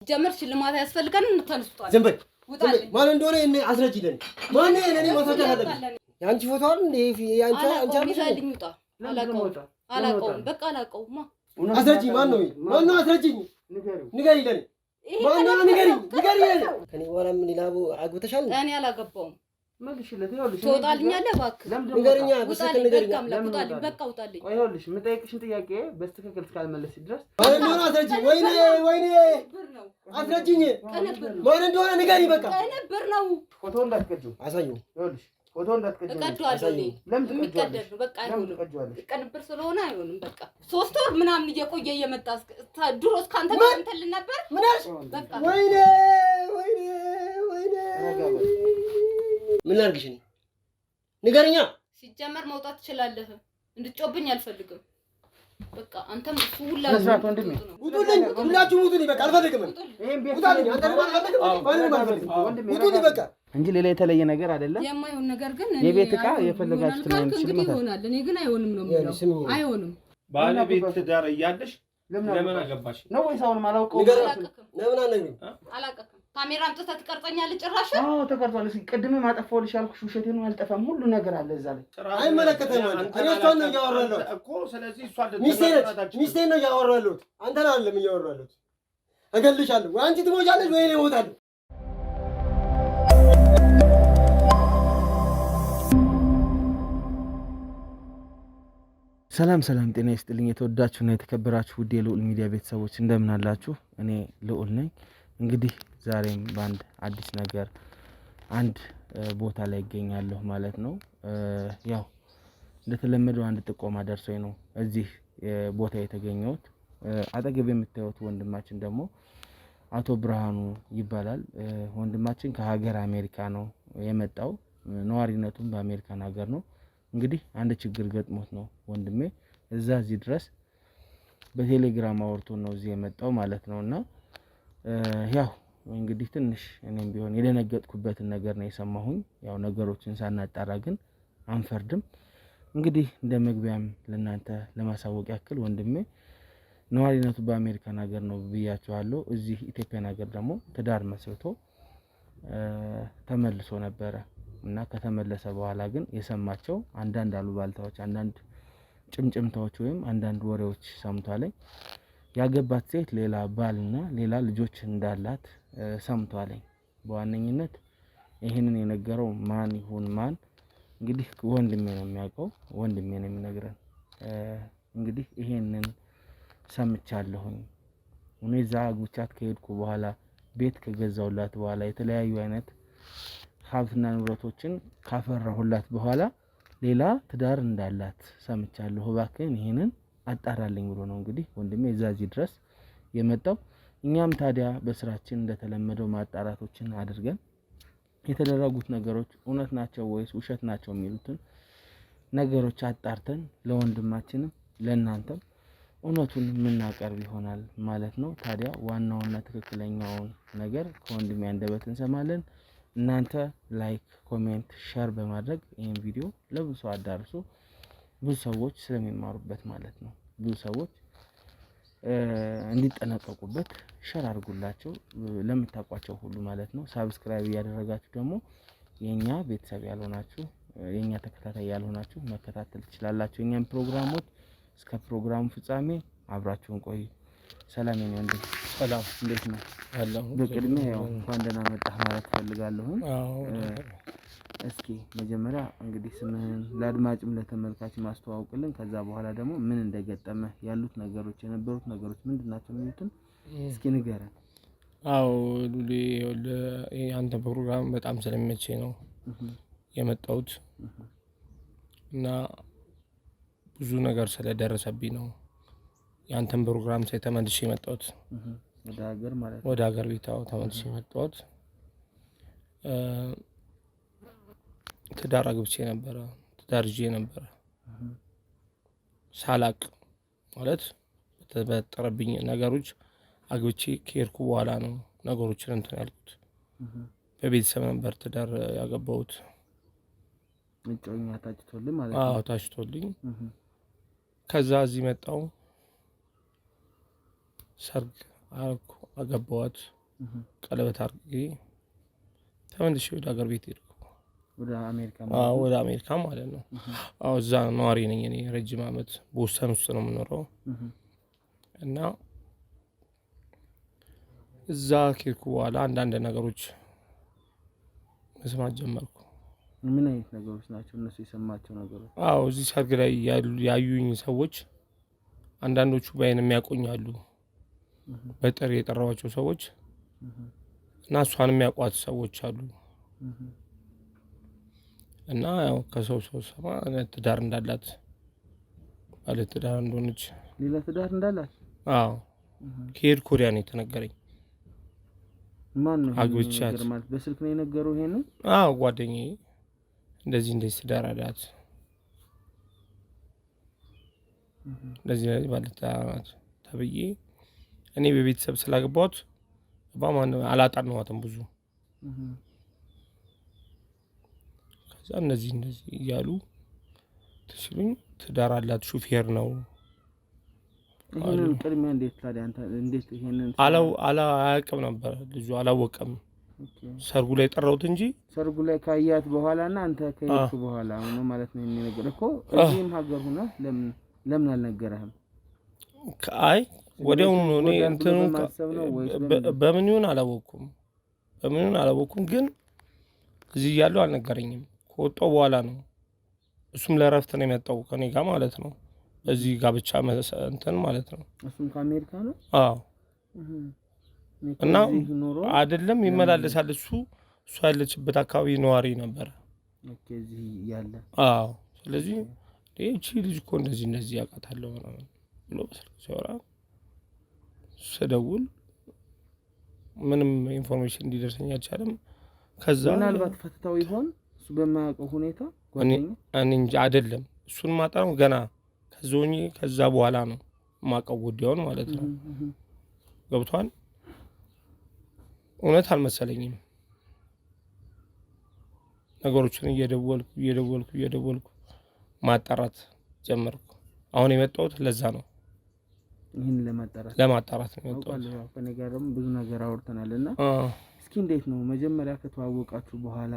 ጀመር ሽልማት ያስፈልጋል እንተንስቷል ዝም በይ ማን እንደሆነ እኔ አስረጅልኝ ማን ነው እኔ ማስረጃ አለኝ ያንቺ ፎቶ አለ እንዴ ያንቺ አላውቀውም በቃ አላውቀውም አስረጂ ማን ነው አስረጂኝ ንገሪ ለኔ ማን ነው ንገሪ ከኔ ወራ ምን ይላቡ አግብተሻል እኔ አላገባውም መልሽለት ይኸውልሽ ትወጣልኛለህ እባክህ ንገሪኛ በስተክል ንገሪኛ በቃ ውጣልኝ ይኸውልሽ የምጠይቅሽን ጥያቄ በስተክል ካልመለስሽ ድረስ ማን እንደሆነ አስረጂ ወይኔ አስረጂኝ ማን እንደሆነ ንገሪ በቃ ቀንብር ነው ፎቶ እንዳትቀጁ አሳዩ ይኸውልሽ ፎቶ እንዳትቀጁ እቀዷለሁ ለምን የሚቀደድ ነው በቃ አይሆንም ቀንብር ስለሆነ አይሆንም በቃ 3 ወር ምናምን እየቆየ እየመጣ ድሮስ ካንተ ጋር እንተል ነበር ምናሽ በቃ ወይኔ ምን ላድርግሽ ንገሪኛ ሲጀመር መውጣት ትችላለህ እንድትጮብኝ አልፈልግም በቃ አንተም ሁላ ሁላችሁ ሙቱኝ በቃ አልፈልግም ይሄን ቤት አንተ ሙቱኝ በቃ እንጂ ሌላ የተለየ ነገር አይደለም የማይሆን ነገር ግን የቤት ዕቃ የፈለጋችሁት ነው ይሆናል እኔ ግን አይሆንም ነው የሚለው አይሆንም ባለቤት ትዳር እያለሽ ለምን አገባሽ ነው ወይስ አሁን ማላውቀው ለምን አነግሪኝ አላውቅም ካሜራ አምጥተህ ትቀርጸኛለህ ጭራሽ ተቀርጿል እስኪ ቅድም ማጠፋውልሽ ያልኩሽ ውሸቴን ነው ያልጠፋም ሁሉ ነገር አለ እዛ ላይ አይመለከተኝም እኔ እሷን ነው እያወራለሁ እኮ ስለዚህ እሷ ሚስቴን ነው እያወራለሁ አንተን አይደለም እያወራለሁ እገልሻለሁ ወይ አንቺ ትሞቻለሽ ወይ እኔ እሞታለሁ ሰላም ጤና ይስጥልኝ የተወዳችሁና የተከበራችሁ ውድ የልዑል ሚዲያ ቤተሰቦች እንደምን አላችሁ እኔ ልዑል ነኝ እንግዲህ ዛሬም ባንድ አዲስ ነገር አንድ ቦታ ላይ ይገኛለሁ ማለት ነው ያው እንደተለመደው አንድ ጥቆማ ደርሶኝ ነው እዚህ ቦታ የተገኘሁት አጠገብ የምታዩት ወንድማችን ደግሞ አቶ ብርሃኑ ይባላል ወንድማችን ከሀገር አሜሪካ ነው የመጣው ነዋሪነቱም በአሜሪካን ሀገር ነው እንግዲህ አንድ ችግር ገጥሞት ነው ወንድሜ እዚህ ድረስ በቴሌግራም አወርቶ ነው እዚህ የመጣው ማለት ነውና ያው እንግዲህ ትንሽ እኔም ቢሆን የደነገጥኩበትን ነገር ነው የሰማሁኝ ያው ነገሮችን ሳናጣራ ግን አንፈርድም እንግዲህ እንደ መግቢያም ለናንተ ለማሳወቅ ያክል ወንድሜ ነዋሪነቱ በአሜሪካን ሀገር ነው ብያችኋለሁ እዚህ ኢትዮጵያን ሀገር ደግሞ ትዳር መስርቶ ተመልሶ ነበረ እና ከተመለሰ በኋላ ግን የሰማቸው አንዳንድ አሉባልታዎች አንዳንድ ጭምጭምታዎች ወይም አንዳንድ ወሬዎች ሰምቷለኝ ያገባት ሴት ሌላ ባልና ሌላ ልጆች እንዳላት ሰምቷለኝ በዋነኝነት ይሄንን የነገረው ማን ይሁን ማን እንግዲህ ወንድሜ ነው የሚያውቀው ወንድሜ ነው የሚነግረን እንግዲህ ይሄንን ሰምቻለሁኝ እኔ እዛ አግብቻት ከሄድኩ በኋላ ቤት ከገዛውላት በኋላ የተለያዩ አይነት ሀብትና ንብረቶችን ካፈራሁላት በኋላ ሌላ ትዳር እንዳላት ሰምቻለሁ እባክህን ይሄንን አጣራልኝ ብሎ ነው እንግዲህ ወንድሜ እዚህ ድረስ የመጣው እኛም ታዲያ በስራችን እንደተለመደው ማጣራቶችን አድርገን የተደረጉት ነገሮች እውነት ናቸው ወይስ ውሸት ናቸው የሚሉትን ነገሮች አጣርተን ለወንድማችንም ለእናንተም እውነቱን የምናቀርብ ይሆናል ማለት ነው ታዲያ ዋናውና ትክክለኛውን ነገር ከወንድሜ አንደበት እንሰማለን እናንተ ላይክ ኮሜንት ሼር በማድረግ ይሄን ቪዲዮ ለብዙ ሰው አዳርሱ ብዙ ሰዎች ስለሚማሩበት ማለት ነው ብዙ ሰዎች እንዲጠነቀቁበት ሼር አድርጉላቸው ለምታቋቸው ሁሉ ማለት ነው ሳብስክራይብ ያደረጋችሁ ደግሞ የኛ ቤተሰብ ያልሆናችሁ የኛ ተከታታይ ያልሆናችሁ መከታተል ትችላላችሁ የኛን ፕሮግራሞች እስከ ፕሮግራሙ ፍጻሜ አብራችሁን ቆዩ ሰላም ነው እንዴ ሰላም እንዴት ነው አላህ በቅድሚያ ያው እንኳን ደህና መጣህ ማለት ፈልጋለሁ እስኪ መጀመሪያ እንግዲህ ስምህን ለአድማጭም ለተመልካችም ማስተዋወቅልን ከዛ በኋላ ደግሞ ምን እንደገጠመ ያሉት ነገሮች የነበሩት ነገሮች ምንድናቸው የሚሉትን እስኪ ንገረን አው ሉሊ ያንተ ፕሮግራም በጣም ስለሚመቸኝ ነው የመጣሁት እና ብዙ ነገር ስለደረሰብኝ ነው ያንተን ፕሮግራም ተመልሼ የመጣሁት ወደ ሀገር ማለት ወደ ሀገር ቤታው ተመልሼ የመጣሁት ትዳር አግብቼ ነበር ትዳር ይዤ ነበር ሳላቅ ማለት በተፈጠረብኝ ነገሮች አግብቼ ከሄድኩ በኋላ ነው ነገሮችን እንትን ያልኩት በቤተሰብ ነበር ትዳር ያገባሁት እጮኛ ታጭቶልኝ ማለት ነው አዎ ታጭቶልኝ ከዛ እዚህ መጣሁ ሰርግ አልኩ አገባዋት። ቀለበት አድርጌ ተመልሼ ወደ ሀገር ቤት ሄድኩ። ወደ አሜሪካ ማለት ነው። እዛ ነዋሪ ነኝ እኔ ረጅም ዓመት ቦስተን ውስጥ ነው የምኖረው እና እዛ ከሄድኩ በኋላ አንዳንድ ነገሮች መስማት ጀመርኩ። ምን አይነት ነገሮች ናቸው እነሱ የሰማቸው ነገሮች? እዚህ ሰርግ ላይ ያዩኝ ሰዎች አንዳንዶቹ በአይን የሚያውቁኝ አሉ፣ በጥሪ የጠራኋቸው ሰዎች እና እሷን የሚያውቋት ሰዎች አሉ እና ያው ከሰው ሰማ ትዳር እንዳላት ባለ ትዳር እንደሆነች ሌላ ትዳር እንዳላት ከሄድኩ ወዲያ ነው የተነገረኝ። ማን ነው አግብቻት ማለት በስልክ ነው የነገረው? ይሄንን ጓደኛዬ እንደዚህ ትዳር አላት እንደዚህ ማለት ተብዬ እኔ በቤተሰብ ስላገባሁት በማን አላጣናዋትም ብዙ። ከዛ እንደዚህ እያሉ ትሽሉኝ ትዳር አላት ሹፌር ነው። ይሄንን ቅድሚያ እንዴት ታዲያ አንተ እንዴት ይሄንን አያውቅም ነበር ልጁ አላወቀም። ሰርጉ ላይ ጠራሁት እንጂ ሰርጉ ላይ ካያት በኋላና አንተ ከሄድክ በኋላ ነው ማለት ነው የሚነገር እኮ። እዚህም ሀገር ሆነ ለምን አልነገረህም? አይ ወዲያውኑ ነው እኔ እንትኑ በምን ይሁን አላወኩም ግን እዚህ ያለው አልነገረኝም። ከወጣው በኋላ ነው እሱም ለረፍት ነው የመጣው ከኔ ጋር ማለት ነው። እዚህ ጋር ብቻ እንትን ማለት ነው። እሱም ከአሜሪካ ነው? እና አይደለም ይመላለሳል። እሱ ያለችበት አካባቢ ነዋሪ ነበር። ኦኬ እዚህ ያለ ስለዚህ እቺ ልጅ እኮ እንደዚህ ያውቃታለሁ ምናምን ብሎ በስልክ ሲያወራ ስደውል ምንም ኢንፎርሜሽን እንዲደርሰኝ አልቻለም። ከዛ ምናልባት ፈትታው ይሆን እሱ በማያውቀው ሁኔታ ጓደኛ እኔ እንጃ አይደለም እሱን ማጣራው ገና ከዛ በኋላ ነው ማቀው ጉዳዩን ማለት ነው። ገብቷል። እውነት አልመሰለኝም። ነገሮችን እየደወልኩ ማጣራት ጀመርኩ። አሁን የመጣሁት ለዛ ነው። ይሄን ለማጣራት ነው የመጣሁት። ከኔ ጋር ደግሞ ብዙ ነገር አውርተናልና እስኪ እንዴት ነው መጀመሪያ ከተዋወቃችሁ በኋላ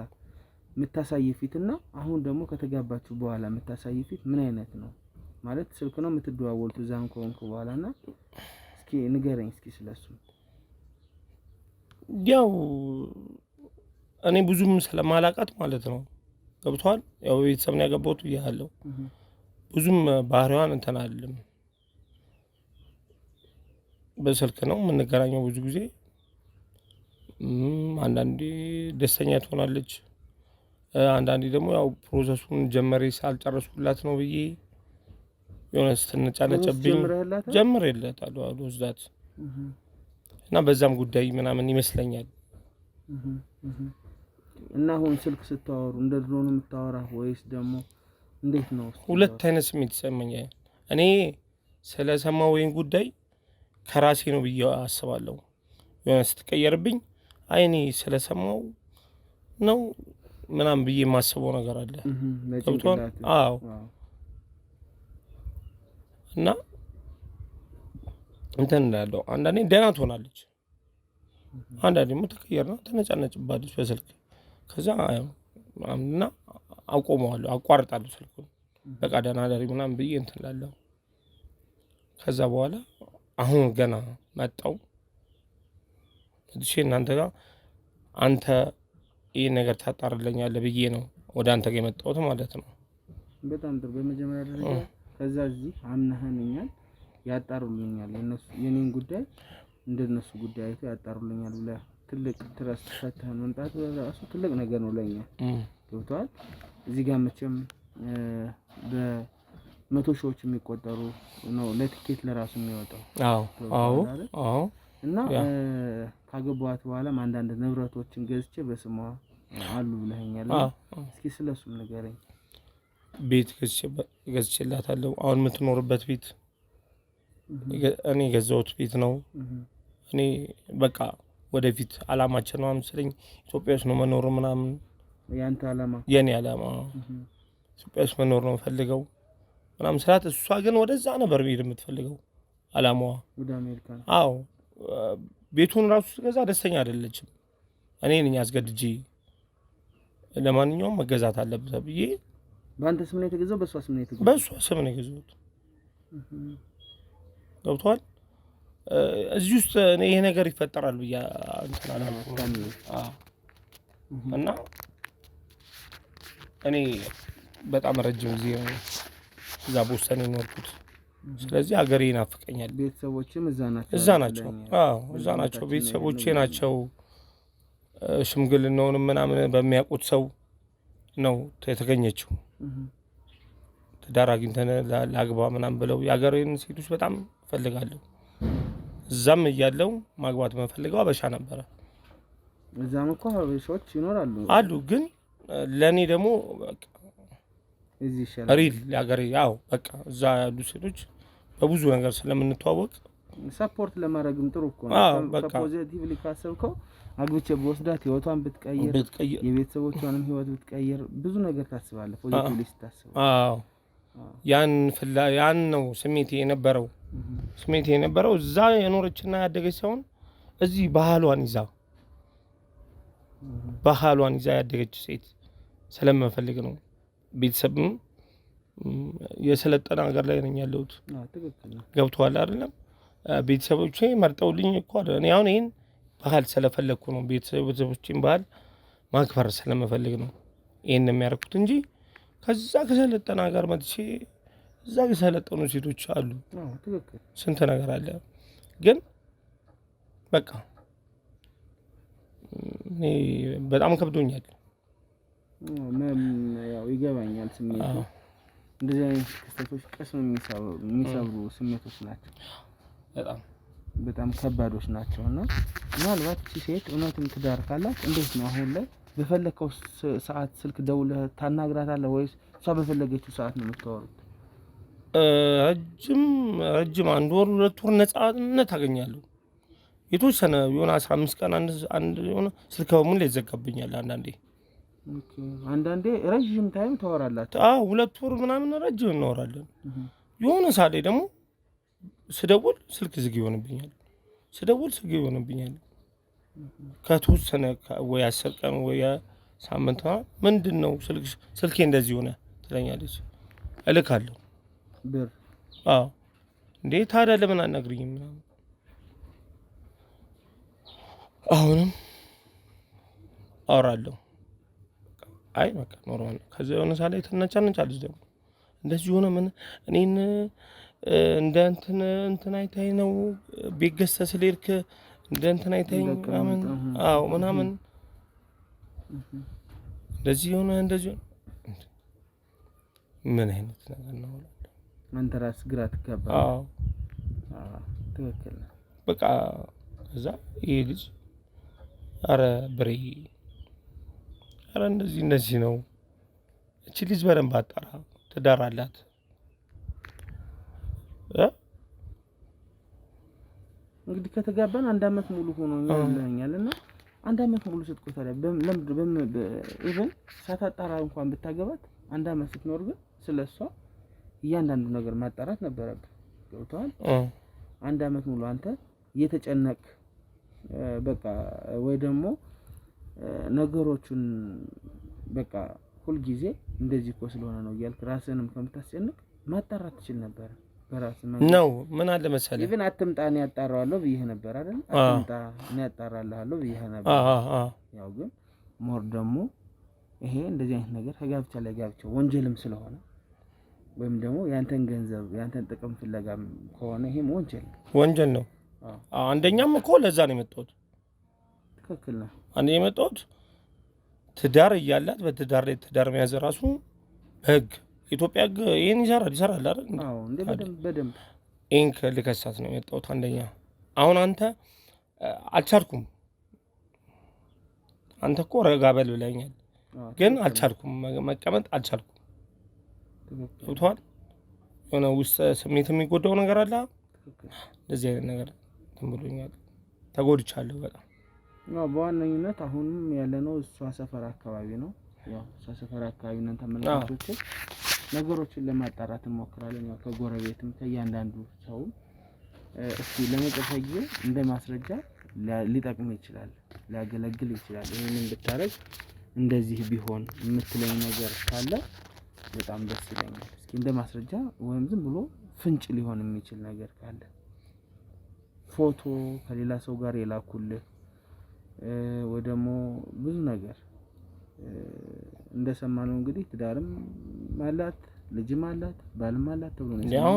የምታሳይ ፊትና አሁን ደግሞ ከተጋባችሁ በኋላ የምታሳይ ፊት ምን አይነት ነው? ማለት ስልክ ነው የምትደዋወሉት እዛን ከሆንኩ በኋላና እስኪ ንገረኝ እስኪ ስለሱ። ያው እኔ ብዙም ስለማላቃት ማለት ነው። ገብቷል። ያው ቤተሰብ ነው ያገባሁት ብያለሁ። ብዙም ባህሪዋን እንትን አይደለም። በስልክ ነው የምንገናኘው ብዙ ጊዜ። አንዳንዴ ደስተኛ ትሆናለች፣ አንዳንዴ ደግሞ ያው ፕሮሰሱን ጀመሬ ሳልጨረስኩላት ነው ብዬ የሆነ ስትነጫነጭብኝ ጀምሬላታለሁ አልወስዳት እና በዛም ጉዳይ ምናምን ይመስለኛል። እና አሁን ስልክ ስታወሩ እንደ ድሮ ነው የምታወራው ወይስ ደግሞ እንዴት ነው? ሁለት አይነት ስሜት ይሰማኛል። እኔ ስለሰማው ወይን ጉዳይ ከራሴ ነው ብዬ አስባለሁ። የሆነ ስትቀየርብኝ አይኔ ስለሰማው ነው ምናምን ብዬ የማስበው ነገር አለ። ገብቷል? እና እንትን እንዳለው አንዳንዴ ደህና ትሆናለች፣ አንዳንዴ ደግሞ ተቀየርና ተነጫነጭባለች በስልክ። ከዛ እና አቆመዋለሁ፣ አቋርጣለሁ ስልኩን። በቃ ደህና ደሪ ምናምን ብዬ እንትን እላለሁ። ከዛ በኋላ አሁን ገና መጣው እሺ እናንተ ጋር አንተ ይሄን ነገር ታጣርልኛለህ ብዬ ነው ወደ አንተ ጋር የመጣሁት ማለት ነው። በጣም ጥሩ። በመጀመሪያ ደረጃ ከዛ እዚህ አምነህኛል፣ ያጣሩልኛል፣ የኔን ጉዳይ እንደነሱ ጉዳይ አይቶ ያጣሩልኛል ብለህ ትልቅ ትረስት ፈተህ መምጣት ራሱ ትልቅ ነገር ነው ለኛ። ገብቶሃል? እዚህ ጋር መቼም በመቶ ሺዎች የሚቆጠሩ ነው ለቲኬት ለራሱ የሚወጣው። አዎ እና ካገባኋት በኋላም አንዳንድ ንብረቶችን ገዝቼ በስሟ አሉ ብለኸኛል። እስኪ ስለሱ ንገረኝ። ቤት ገዝቼላታለሁ። አሁን የምትኖርበት ቤት እኔ የገዛሁት ቤት ነው። እኔ በቃ ወደፊት አላማችን ነው መሰለኝ ኢትዮጵያ ውስጥ ነው መኖር ምናምን። ያንተ አላማ? የኔ አላማ ኢትዮጵያ ውስጥ መኖር ነው ፈልገው ምናምን ስላት፣ እሷ ግን ወደዛ ነበር መሄድ የምትፈልገው አላማዋ፣ ወደ አሜሪካ። አዎ ቤቱን ራሱ ስገዛ ደስተኛ አይደለችም። እኔ ነኝ አስገድጄ ለማንኛውም መገዛት አለበት ብዬ። በአንተ ስም ነው የተገዛው? በሷ ስም ነው የተገዛው? በሷ ስም ነው የገዛሁት። ገብቷል። እዚህ ውስጥ ይሄ ነገር ይፈጠራል ብዬ እንትን አላልኩም። እና እኔ በጣም ረጅም ጊዜ ነው እዛ ቦስተን የኖርኩት። ስለዚህ ሀገሬ ይናፍቀኛል። ቤተሰቦችም እዛ ናቸው? እዛ ናቸው። አዎ እዛ ናቸው። ቤተሰቦቼ ናቸው። ሽምግልናውንም ምናምን በሚያውቁት ሰው ነው የተገኘችው። ትዳር አግኝተን ላግባ ምናምን ብለው የሀገሬን ሴቶች በጣም እፈልጋለሁ። እዛም እያለው ማግባት መፈልገው አበሻ ነበረ። እዛም እኮ አበሾች ይኖራሉ አሉ። ግን ለኔ ደግሞ በቃ እዚህ ይሻላል ሪል የሀገሬ። ያው በቃ እዛ ያሉ ሴቶች በብዙ ነገር ስለምንተዋወቅ ሰፖርት ለማድረግም ጥሩ እኮ ነው። ፖዚቲቭሊ ካሰብከው አግብቼ በወስዳት ህይወቷን ብትቀይር የቤተሰቦቿንም ህይወት ብትቀይር ብዙ ነገር ታስባለህ። ፖዚቲቭሊ ስታስብ ያን ነው ስሜቴ የነበረው። እዛ የኖረችና ያደገች ሳይሆን እዚህ ባህሏን ይዛ ያደገች ሴት ስለምፈልግ ነው። ቤተሰብም የሰለጠነ ሀገር ላይ ነኝ ያለሁት። ገብቶሃል አይደለም? ቤተሰቦቼ መርጠውልኝ እኮ እኔ አሁን ይሄን ባህል ስለፈለግኩ ነው። ቤተሰቦቼን ባህል ማክበር ስለምፈልግ ነው ይሄን የሚያደርጉት እንጂ ከዛ ከሰለጠነ ሀገር መጥቼ እዛ የሰለጠኑ ሴቶች አሉ። ስንት ነገር አለ። ግን በቃ እኔ በጣም ከብዶኛል። ያው ይገባኛል ስሜቱ። እንደዚህ አይነት ክስተቶች ቀስም የሚሰብሩ ስሜቶች ናቸው። በጣም ከባዶች ናቸውና ምናልባት እቺ ሴት እውነትም ትዳር ካላት እንዴት ነው አሁን ላይ በፈለከው ሰዓት ስልክ ደውለህ ታናግራታለህ ወይስ እሷ በፈለገችው ሰዓት ነው የምታወሩት? ረጅም 1 ወር 2 ወር ነፃነት አገኛለሁ። የተወሰነ የሆነ 15 ቀን አንድ የሆነ ስልክ በሙሉ ይዘጋብኛል። አንዳንዴ ረጅም ታይም ታወራላችሁ? 2 ወር ምናምን ረጅም እናወራለን። የሆነ ሰዓት ላይ ደግሞ ስደውል ስልክ ዝግ ይሆንብኛል። ከተወሰነ ወይ 10 ቀን ወይ ሳምንት ምንድነው ስልኬ እንደዚህ ሆነ ትለኛለች። እልካለሁ ብር። እንዴ ታዲያ ለምን አናግሪኝም ምናምን። አሁንም አወራለሁ። አይ በቃ ኖርማል። ከዛ የሆነ ሰዓት ላይ ትነጫነጫለች ደግሞ እንደዚህ ሆነ ምን እኔን እንደ እንትን አይታይ ነው ቤት ገዝተህ ስለሄድክ እንደ እንትን አይታይ ምናምን ምናምን እንደዚህ ሆነ እንደዚህ ምን አይነት ነገር ነው? አንተ ራስህ ግራ ትጋባ። ትክክል ነው። በቃ እዛ ይሄ ልጅ አረ ብሬ አረ እንደዚህ ነው። እቺ ልጅ በደንብ አጣራ፣ ትዳር አላት። እንግዲህ ከተጋባን 1 አመት ሙሉ ሆኖኛልና 1 አመት ሙሉ ስትቆይ ታዲያ ኢቭን ሳታጣራ እንኳን ብታገባት 1 አመት ስትኖር ግን ስለሷ እያንዳንዱ ነገር ማጣራት ነበረብህ። ገብቶሃል? 1 አመት ሙሉ አንተ እየተጨነቅ በቃ ወይ ደግሞ ነገሮቹን በቃ ሁሉ ጊዜ እንደዚህ እኮ ስለሆነ ነው እያልክ ራስህንም ከምታስጨንቅ ማጣራት ትችል ነበር በራስህ ነው። ምን አለ መሰለህ ኢቭን አትምጣ እኔ ያጣራዋለሁ ብዬሽ ነበር አይደል? አትምጣ እኔ ያጣራልሃለሁ ብዬሽ ነበር። ያው ግን ሞር ደግሞ ይሄ እንደዚህ አይነት ነገር ከጋብቻ ላይ ጋብቻ ወንጀልም ስለሆነ ወይም ደግሞ ያንተን ገንዘብ ያንተን ጥቅም ፍለጋም ከሆነ ይሄም ወንጀል ነው። አንደኛም እኮ ለዛ ነው የመጣሁት። ትክክል ነው። አንደኛ የመጣሁት ትዳር እያላት በትዳር ላይ ትዳር መያዝ ራሱ ህግ ኢትዮጵያ ህግ ይሄን ይሰራል አይደል? እንዴ በደንብ ይሄን ልከሳት ነው የመጣሁት። አንደኛ አሁን አንተ አልቻልኩም። አንተ እኮ ረጋ በል ብለኛል፣ ግን አልቻልኩም፣ መቀመጥ አልቻልኩም። ገብቶሃል? የሆነ ውስጥ ስሜት የሚጎዳው ነገር አለ። እንደዚህ አይነት ነገር ተንብሎኛል፣ ተጎድቻለሁ በጣም። በዋነኝነት አሁንም ያለነው እሷ ሰፈር አካባቢ ነው። ያው እሷ ሰፈር አካባቢ ነን ተመልካቾች፣ ነገሮችን ለማጣራት እንሞክራለን። ያው ከጎረቤትም ከእያንዳንዱ ሰው እስኪ ለመጨረሻ ጊዜ እንደ ማስረጃ ሊጠቅም ይችላል ሊያገለግል ይችላል ይሄንን ብታረግ እንደዚህ ቢሆን የምትለኝ ነገር ካለ በጣም ደስ ይለኛል እስኪ እንደማስረጃ ወይም ዝም ብሎ ፍንጭ ሊሆን የሚችል ነገር ካለ ፎቶ ከሌላ ሰው ጋር የላኩልህ ወይ ደግሞ ብዙ ነገር እንደሰማነው እንግዲህ ትዳርም አላት ልጅም አላት ባልም አላት ተብሎ ነው ያው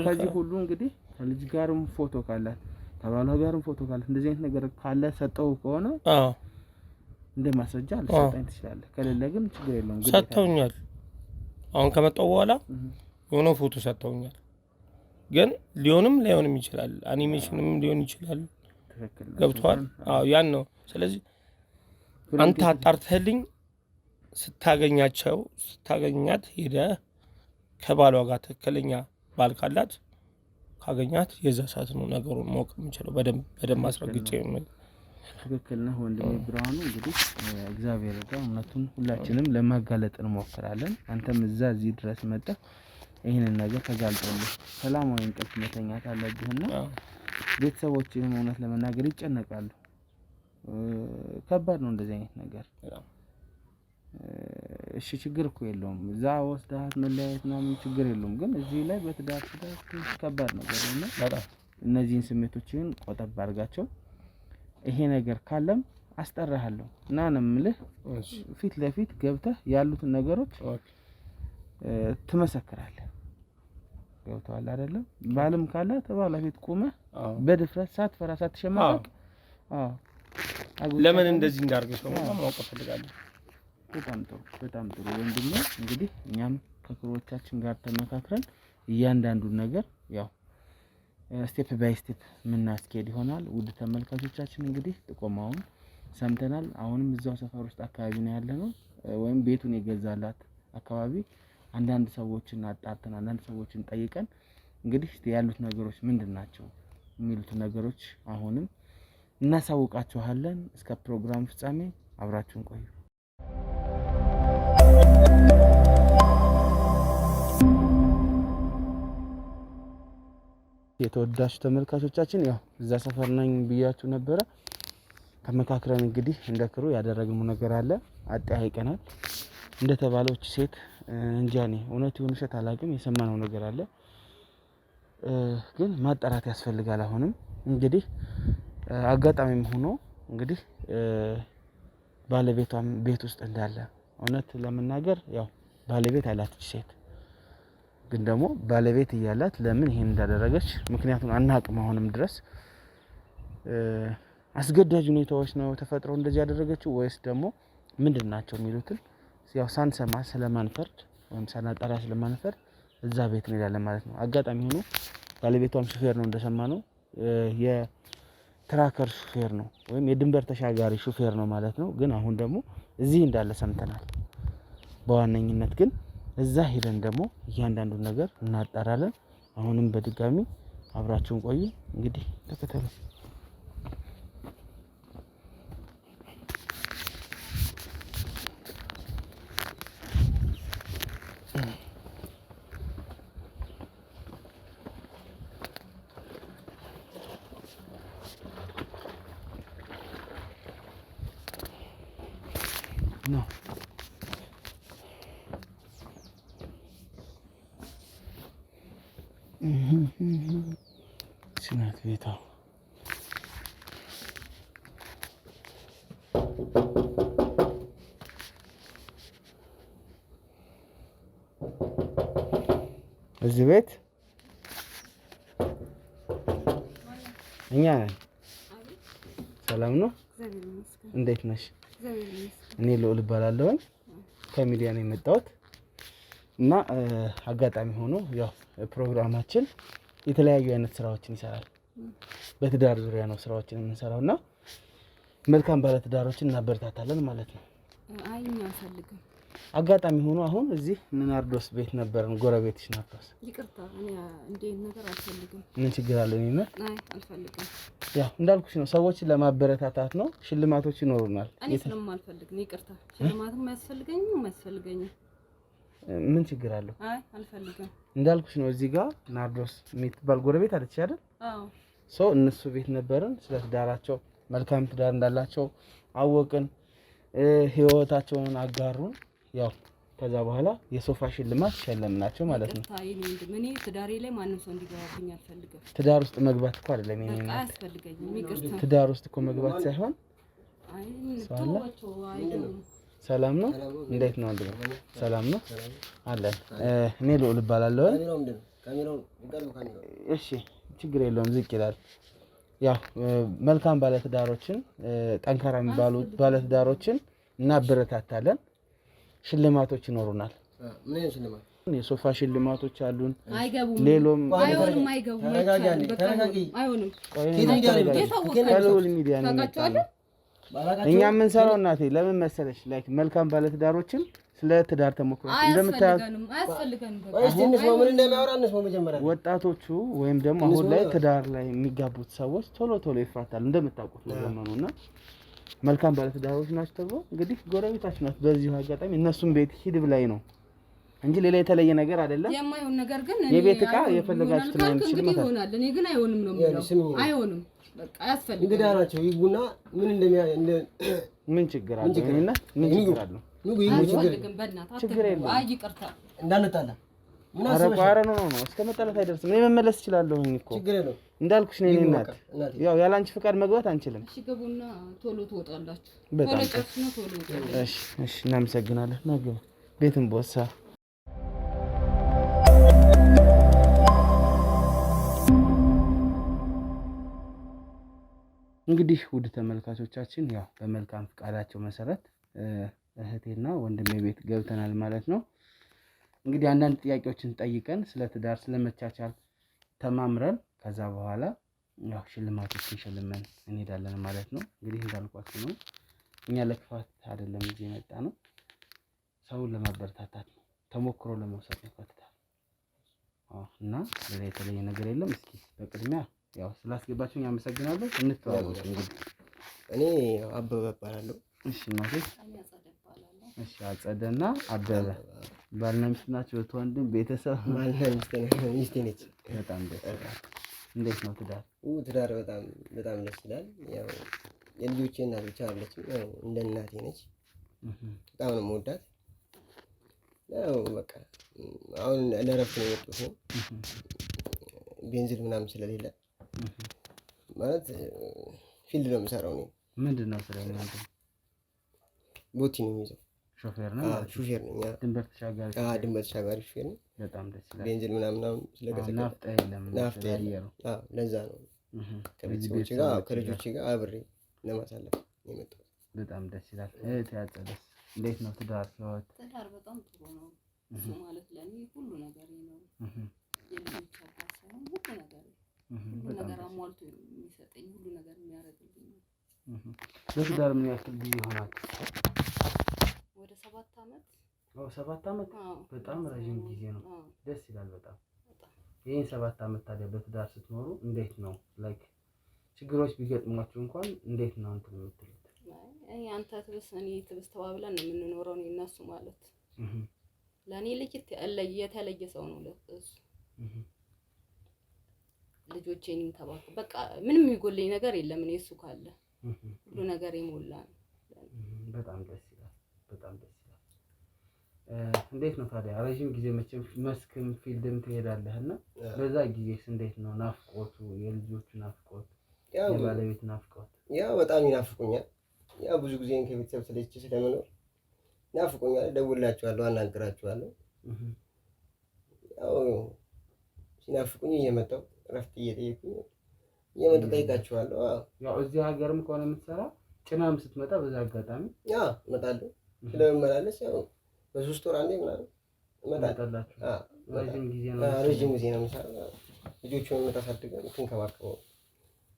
ከዚህ ሁሉ እንግዲህ ከልጅ ጋርም ፎቶ ካላት ከባሏ ጋርም ፎቶ ካላት እንደዚህ አይነት ነገር ካለ ሰጠው ከሆነ እንደማስረጃ አልሰጠኝ ትችላለህ ከሌለ ግን ችግር የለውም ግን ሰጥተውኛል አሁን ከመጣው በኋላ የሆነ ፎቶ ሰጥተውኛል ግን ሊሆንም ላይሆንም ይችላል አኒሜሽንም ሊሆን ይችላል ትክክል ገብቷል ያን ነው ስለዚህ አንተ አጣርተህልኝ ስታገኛት ሄደ ከባሏ ጋር ትክክለኛ ባል ካላት ካገኛት የዛ ሰዓት ነው ነገሩን ማወቅ የምንችለው በደንብ አስረግጬ ነው ትክክል ነው ወንድሜ ብርሃኑ እንግዲህ እግዚአብሔር ጋር እውነቱን ሁላችንም ለማጋለጥ እንሞክራለን አንተም እዚህ ድረስ መጣ ይሄንን ነገር ተጋልጦልህ ሰላማዊ እንቅልፍ መተኛት አለብህና ቤተሰቦችህም እውነት ለመናገር ይጨነቃሉ ከባድ ነው እንደዚህ አይነት ነገር እሺ ችግር እኮ የለውም እዛ ወስዳት መለያየት ምናምን ችግር የለውም ግን እዚህ ላይ በትዳር ከባድ ነገር ነው በጣም እነዚህን ስሜቶችን ቆጠብ አድርጋቸው ይሄ ነገር ካለም አስጠራሃለሁ እና ነምልህ ፊት ለፊት ገብተህ ያሉትን ነገሮች ትመሰክራለህ ገብቷል አይደለም ባልም ካለ ተባላ ፊት ቆመህ በድፍረት ሳትፈራ ሳትሸማቀቅ ለምን እንደዚህ እንዳርገሽ ነው ማወቅ ፈልጋለሁ በጣም ጥሩ ወንድሜ እንግዲህ እኛም ከክሮቻችን ጋር ተመካክረን እያንዳንዱን ነገር ያው ስቴፕ ባይ ስቴፕ ምናስኬድ ይሆናል ውድ ተመልካቾቻችን እንግዲህ ጥቆማውን ሰምተናል አሁንም እዛው ሰፈር ውስጥ አካባቢ ነው ያለነው ወይም ቤቱን የገዛላት አካባቢ አንዳንድ ሰዎችን አጣርተን አንዳንድ ሰዎችን ጠይቀን እንግዲህ ያሉት ነገሮች ምንድናቸው የሚሉት ነገሮች አሁንም እናሳውቃችኋለን እስከ ፕሮግራም ፍጻሜ አብራችሁን ቆዩ የተወዳጅ ተመልካቾቻችን ያው እዛ ሰፈር ነኝ ብያችሁ ነበር ተመካክረን እንግዲህ እንደክሩ ያደረግነው ነገር አለ አጣይቀናል እንደተባለች ሴት እንጃኔ እውነት ይሁን ውሸት አላውቅም የሰማነው ነገር አለ ግን ማጣራት ያስፈልጋል አሁንም እንግዲህ አጋጣሚም ሆኖ እንግዲህ ባለቤቷም ቤት ውስጥ እንዳለ እውነት ለመናገር ያው ባለቤት አላት ሴት ግን ደግሞ ባለቤት እያላት ለምን ይሄን እንዳደረገች ምክንያቱም አናውቅም አሁንም ድረስ አስገዳጅ ሁኔታዎች ነው ተፈጥሮ እንደዚህ ያደረገችው ወይስ ደግሞ ምንድናቸው የሚሉትን ያው ሳንሰማ ስለማንፈርድ ወይም ሳናጣራ ስለማንፈርድ እዛ ቤት እንሄዳለን ማለት ነው አጋጣሚ ሆኖ ባለቤቷም ሹፌር ነው እንደሰማነው የትራከር ሹፌር ነው ወይም የድንበር ተሻጋሪ ሹፌር ነው ማለት ነው ግን አሁን ደግሞ እዚህ እንዳለ ሰምተናል በዋነኝነት ግን እዛ ሄደን ደግሞ እያንዳንዱን ነገር እናጣራለን አሁንም በድጋሚ አብራችሁን ቆዩ እንግዲህ ተከተሉ ነው ስናት ቤታ እዚህ ቤት እኛ ሰላም ነው እንዴት ነሽ እኔ ልዑል እባላለሁ ከሚዲያ ነው የመጣሁት እና አጋጣሚ ሆኖ ያው ፕሮግራማችን የተለያዩ አይነት ስራዎችን ይሰራል በትዳር ዙሪያ ነው ስራዎችን የምንሰራውና መልካም ባለ ትዳሮችን እናበረታታለን ማለት ነው አይኛ ፈልግም አጋጣሚ ሆኖ አሁን እዚህ ናርዶስ ቤት ነበርን ጎረቤትሽ ናርዶስ ይቅርታ እኔ እንዴ ነገር አልፈልግም ምን ችግር አለ እኔ አይ አልፈልግም ያው እንዳልኩሽ ነው ሰዎችን ለማበረታታት ነው ሽልማቶች ይኖሩናል እኔ ስለማልፈልግ ነው ይቅርታ ሽልማትም ያስፈልገኝ ምን ችግር አለው አይ አልፈልግም እንዳልኩሽ ነው እዚህ ጋር ናርዶስ የምትባል ጎረቤት አለች አይደል አዎ እነሱ ቤት ነበርን። ስለ ትዳራቸው መልካም ትዳር እንዳላቸው አወቅን። ህይወታቸውን አጋሩን። ያው ከዛ በኋላ የሶፋ ሽልማት ሸለምናቸው ማለት ነው። እኔ ትዳሬ ላይ ማንም ሰው እንዲገባብኝ አልፈልግም። ትዳር ውስጥ መግባት እኮ አይደለም የኔ ነው። አያስፈልገኝም። ይቅርታ። ትዳር ውስጥ እኮ መግባት ሳይሆን ሰላም ነው። እንዴት ነው? ሰላም ነው አለን። እኔ ልዑል እባላለሁ። እሺ ችግር የለውም። ዝቅ ይላል። ያው መልካም ባለትዳሮችን ጠንካራ የሚባሉ ባለትዳሮችን እናበረታታለን። ሽልማቶች ይኖሩናል። ምን ሽልማት? የሶፋ ሽልማቶች አሉን። ሌሎም አይሆንም። ከልዑል ሚዲያ ነው የመጣነው። እኛ የምንሰራው እናቴ ለምን መሰለሽ ላይክ መልካም ባለትዳሮችን ስለ ትዳር ተሞክሮ እንደምታዩት ወጣቶቹ ወይም ደግሞ አሁን ላይ ትዳር ላይ የሚጋቡት ሰዎች ቶሎ ይፋታሉ እንደምታውቁት ነው ዘመኑና መልካም ባለትዳሮች ናቸው ተብሎ እንግዲህ ጎረቤታችን ናት። በዚሁ አጋጣሚ እነሱም ቤት ሂድ ብላይ ነው እንጂ ሌላ የተለየ ነገር አይደለም። የማይሆን ነገር ግን የቤት ዕቃ የፈለጋችሁት ነው እንችላለን ይሆናል። እኔ ግን አይሆንም ነው የምለው። አይሆንም በቃ ያስፈልጋል። እንግዳ ናቸው ይጉና ምን ምን ችግር አለ? እኔና ምን ችግር አለ? ችግር የለም። አይ ይቅርታ እንዳንጣላ ምን አሰበሽ? ነው እስከ መጣላት አይደርስም። እኔ መመለስ እችላለሁኝ እኮ ችግር የለም። እንዳልኩሽ ነው። እኔ እናት ያው ያላንቺ ፍቃድ መግባት አንችልም። እሺ ገቡና ቶሎ ትወጣላችሁ። በጣም ቶሎ ትወጣላችሁ። እሺ እናመሰግናለን። ናገባ ቤትም ቦሳ እንግዲህ ውድ ተመልካቾቻችን ያው በመልካም ፍቃዳቸው መሰረት እህቴና ወንድሜ ቤት ገብተናል ማለት ነው። እንግዲህ አንዳንድ ጥያቄዎችን ጠይቀን ስለ ትዳር ስለመቻቻል ተማምረን ከዛ በኋላ ያው ሽልማቶችን ሸልመን እንሄዳለን ማለት ነው። እንግዲህ እንዳልኳችሁ ነው እኛ ለክፋት አይደለም እዚህ የመጣ ነው፣ ሰውን ለማበረታታት ነው፣ ተሞክሮ ለመውሰድ ነው ከትዳር እና ሌላ የተለየ ነገር የለም። እስኪ በቅድሚያ ያው ስላስገባችሁኝ አመሰግናለሁ። እንተዋወቅ። እንግዲህ እኔ አበበ እባላለሁ። እሺ እናቴ። እሺ አጸደና አበበ ባልና ሚስት ናቸው። ወንድም ቤተሰብ ባልና ሚስት ነች። በጣም ደስ ይላል። እንዴት ነው ትዳር? ትዳር በጣም ደስ ይላል። ያው የልጆቼ እናት ብቻ አይደለችም፣ ያው እንደ እናቴ ነች። በጣም ነው የምወዳት። ያው በቃ አሁን ለእረፍት ነው የመጡት ነው ቤንዚን ምናምን ስለሌለ ማለት ፊልድ ነው የምሰራው ነው። ምንድን ነው ስራ እናንተ? ቦቲ ነው የሚይዘው። ሾፌር ነው? ሹፌር ነኝ። ድንበር ተሻጋሪ? ድንበር ተሻጋሪ ሹፌር ነኝ። በጣም ደስ ይላል። ቤንዚን ምናምን ስለገዘገ ናፍጣ የለም። ናፍጣ የለም። ለዛ ነው ከቤተሰቦቼ ጋር ከልጆቼ ጋር አብሬ ለማሳለፍ የመጣሁት። በጣም ደስ ይላል። እህት ያጸደስ እንዴት ነው ትዳር ህይወት? ትዳር በጣም ጥሩ ነው። እሱ ማለት ለኔ ሁሉ ነገር ነው። የልጆች አባት ሳይሆን ሁሉ ነገር ሁሉ ነገር አሟልቶ የሚሰጠኝ ሁሉ ነገር የሚያደርግልኝ ነው። በትዳር ምን ያክል ጊዜ ይሆናል? ወደ 7 ዓመት። 7 ዓመት በጣም ረጅም ጊዜ ነው። ደስ ይላል በጣም። ይሄን 7 ዓመት ታዲያ በትዳር ስትኖሩ እንዴት ነው ላይክ ችግሮች ቢገጥሟችሁ እንኳን እንዴት ነው እንትን የምትሉት? አንተ ትብስ እኔ ትብስ ተባብለን ነው የምንኖረው። እኔ እና እሱ ማለት ለኔ የተለየ ሰው ነው ለእሱ። ልጆቼን እንከባከብ በቃ ምንም የሚጎለኝ ነገር የለም። እኔ እሱ ካለ ሁሉ ነገር የሞላ ነው። በጣም ደስ ይላል። በጣም ደስ ይላል። እንዴት ነው ታዲያ ረጅም ጊዜ መቼም መስክም ፊልድም ትሄዳለህና በዛ ጊዜስ እንዴት ነው ናፍቆቱ? የልጆቹ ናፍቆት፣ የባለቤት ናፍቆት? ያው በጣም ይናፍቁኛል። ያው ብዙ ጊዜ ከቤተሰብ ስለች ስለምኖር ናፍቁኛል። ደውላቸዋለሁ፣ አናግራቸዋለሁ። ያው ሲናፍቁኝ እየመጣሁ እረፍት እየጠየኩኝ እየመጣሁ ጠይቃቸዋለሁ። ያው እዚህ ሀገርም ከሆነ የምትሰራ ጭናም ስትመጣ በዛ አጋጣሚ እመጣለሁ። ስለመመላለስ ያው በ3 ወር አንዴ ምናምን እመጣለሁ። ረዥም ጊዜ ነው የምሰራው። ልጆቹን የምታሳድገው የምትንከባከበው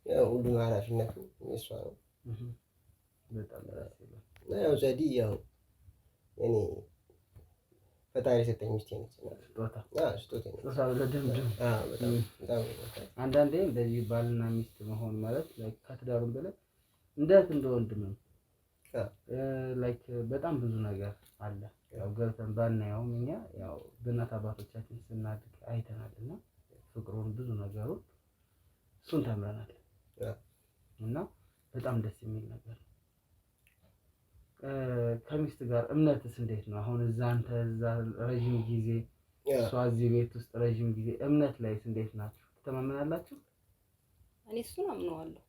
ያው ሁሉም ኃላፊነቱ የእሷ ነው። በጣም ያው ዘዲ ያው እኔ ፈጣሪ የሰጠኝ ሚስቴ ነች። ስጦታ አንዳንዴ እንደዚህ ባልና ሚስት መሆን ማለት ከትዳሩም በላይ እንደ ወንድም ነው። ላይክ በጣም ብዙ ነገር አለ። ያው ገብተን ባናየውም እኛ ያው በእናት አባቶቻችን ስናድግ አይተናልና ፍቅሩን ብዙ ነገሩን እሱን ተምረናል እና በጣም ደስ የሚል ነገር። ከሚስት ጋር እምነትስ እንዴት ነው? አሁን አንተ እዛ ረዥም ጊዜ እሷ እዚህ ቤት ውስጥ ረዥም ጊዜ እምነት ላይስ እንዴት ናችሁ? ትተማመናላችሁ? እኔ እሱን አምነዋለሁ።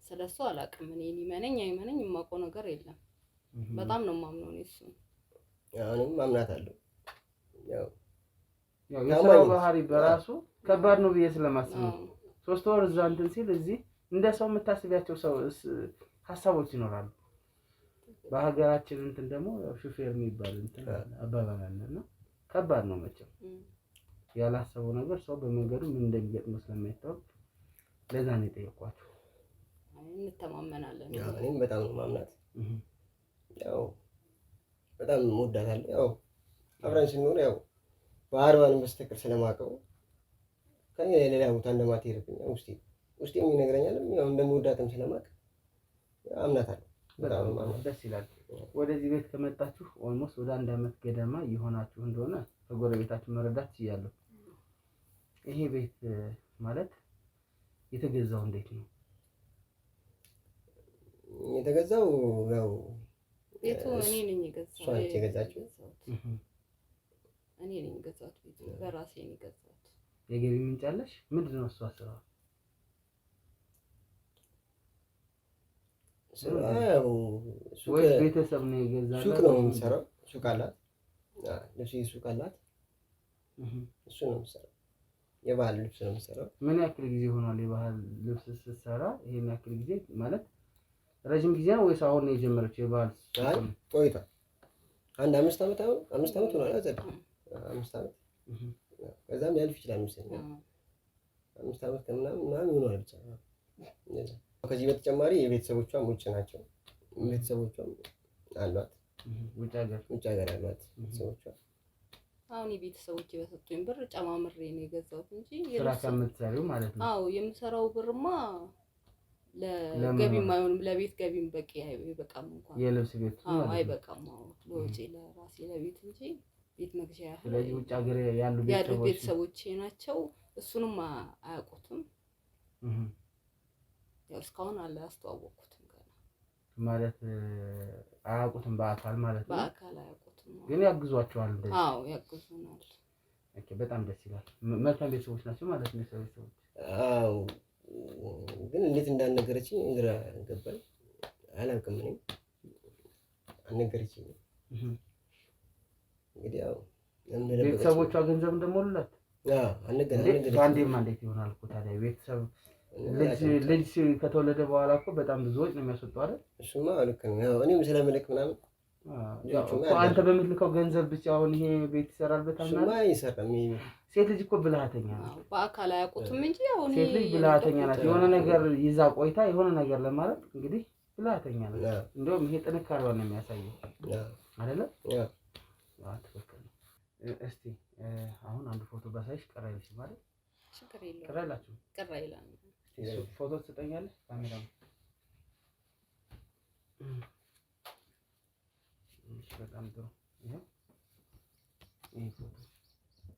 ስለሱ አላውቅም። እኔ ይመነኝ አይመነኝ የማውቀው ነገር የለም። በጣም ነው የማምነው እኔ እሱን። አሁንም ማምናታለሁ። ያው የስራው ባህሪ በራሱ ከባድ ነው ብዬ ስለማስብ ነው። 3 ወር እዛ እንትን ሲል እዚህ እንደ ሰው የምታስቢያቸው ሀሳቦች ይኖራሉ። በሀገራችን እንትን ደግሞ ሹፌር የሚባል እንትን አባባል አለና ከባድ ነው መቼም ያላሰበው ነገር ሰው በመንገዱ ምን እንደሚገጥመው ስለማይታወቅ ለዛ ነው የጠየኳቸው። እንተማመናለን። እኔም በጣም ነው ማምናት። ያው በጣም እወዳታለሁ። ያው አብረን ስንኖር ያው ባህሪዋን በስተቀር ስለማውቀው ከኔ ሌላ ቦታ እንደማትሄድብኝ ውስጤ ይነግረኛል። ያው እንደምወዳትም ስለማውቅ አምናታለሁ። በጣም ደስ ይላል። ወደዚህ ቤት ከመጣችሁ ኦልሞስት ወደ 1 አመት ገደማ እየሆናችሁ እንደሆነ ከጎረቤታችሁ መረዳት ችያለሁ። ይሄ ቤት ማለት የተገዛው እንዴት ነው? የተገዛው ያው ቤቱ እኔ ነኝ የገዛው። እሷ ነች የገዛችው። እኔ ነኝ የገዛሁት። ቤቱ በራሴ ነኝ የገዛሁት። የገቢ ምንጭ አለሽ? ምንድነው እሷ ስራዋ? ቤተሰብ ነው የገዛው። ሱቅ ነው የምትሰራው። ሱቅ አላት። ልብስ ሱቅ አላት። እሱ ነው የምትሰራው። የባህል ልብስ ነው የምትሰራው። ምን ያክል ጊዜ ሆኗል የባህል ልብስ ስትሰራ? ይሄን ያክል ጊዜ ማለት ረጅም ጊዜ ነው ወይስ አሁን ነው የጀመረችው? የባህል ቆይቷል። 5 አመት አሁን 5 አመት ሆኗል። 5 አመት ከዛም ያልፍ ይችላል መሰለኝ። 5 አመት ምናምን ይሆናል ብቻ። ከዚህ በተጨማሪ የቤተሰቦቿም ውጭ ናቸው። ቤተሰቦቿም አሏት ውጭ ሀገር ያሏት ቤተሰቦቿ። አሁን የቤተሰቦቼ በሰጡኝ ብር ጨማምሬ ነው የገዛሁት እንጂ ስራ ከምትሰሪው ማለት ነው። አዎ የምሰራው ብርማ ለገቢም አይሆንም። ለቤት ገቢም በቂ አይበቃም። እንኳን የልብስ ቤት አይበቃም። አዎ ለወጪ ለራሴ ለቤት እንጂ ቤት መግዣ ያህል። ስለዚህ ውጭ ሀገር ያሉ ቤተሰቦቼ ናቸው። እሱንም አያውቁትም። ያው እስካሁን አላስተዋወቅኩትም ገና ማለት አያውቁትም በአካል ማለት ነው። በአካል አያውቁትም ግን ያግዟቸዋል እንደዚህ። አዎ ያግዙናል። ኦኬ በጣም ደስ ይላል። መልካም ቤተሰቦች ናቸው ማለት ነው ቤተሰቦች። አዎ ግን እንዴት እንዳልነገረችኝ ግራ ገባኝ። አላውቅም። እኔም አልነገረችኝም። እንግዲህ ያው ቤተሰቦቿ ገንዘብ እንደሞሉላት አልነገረችኝም። ባንዴማ እንዴት ይሆናል እኮ ታዲያ ቤተሰብ ልጅ ከተወለደ በኋላ እኮ በጣም ብዙ ወጪ ነው የሚያስወጣው አይደል? እሱማ ልክ ነው። ያው እኔም ስለምልክ ምናምን አንተ በምትልከው ገንዘብ ብቻ አሁን ይሄ ቤት ይሰራል። በጣም እሱማ ይሰራል። ሴት ልጅ እኮ ብልሃተኛ ናት። በአካል አያውቁትም እንጂ ያው ሴት ልጅ ብልሃተኛ ናት። የሆነ ነገር ይዛ ቆይታ የሆነ ነገር ለማለት እንግዲህ ብልሃተኛ ናት። እንደውም ይሄ ጥንካሬዋን ነው የሚያሳየው አይደለ? አዎ ትክክል ነው። እስቲ አሁን አንድ ፎቶ ባሳይሽ ቀር አይልሽም ማለት? ችግር የለውም። ቀር አይላችሁም? ቀር አይላም። ፎቶ ትሰጠኛለህ? ካሜራ በጣም ጥሩ።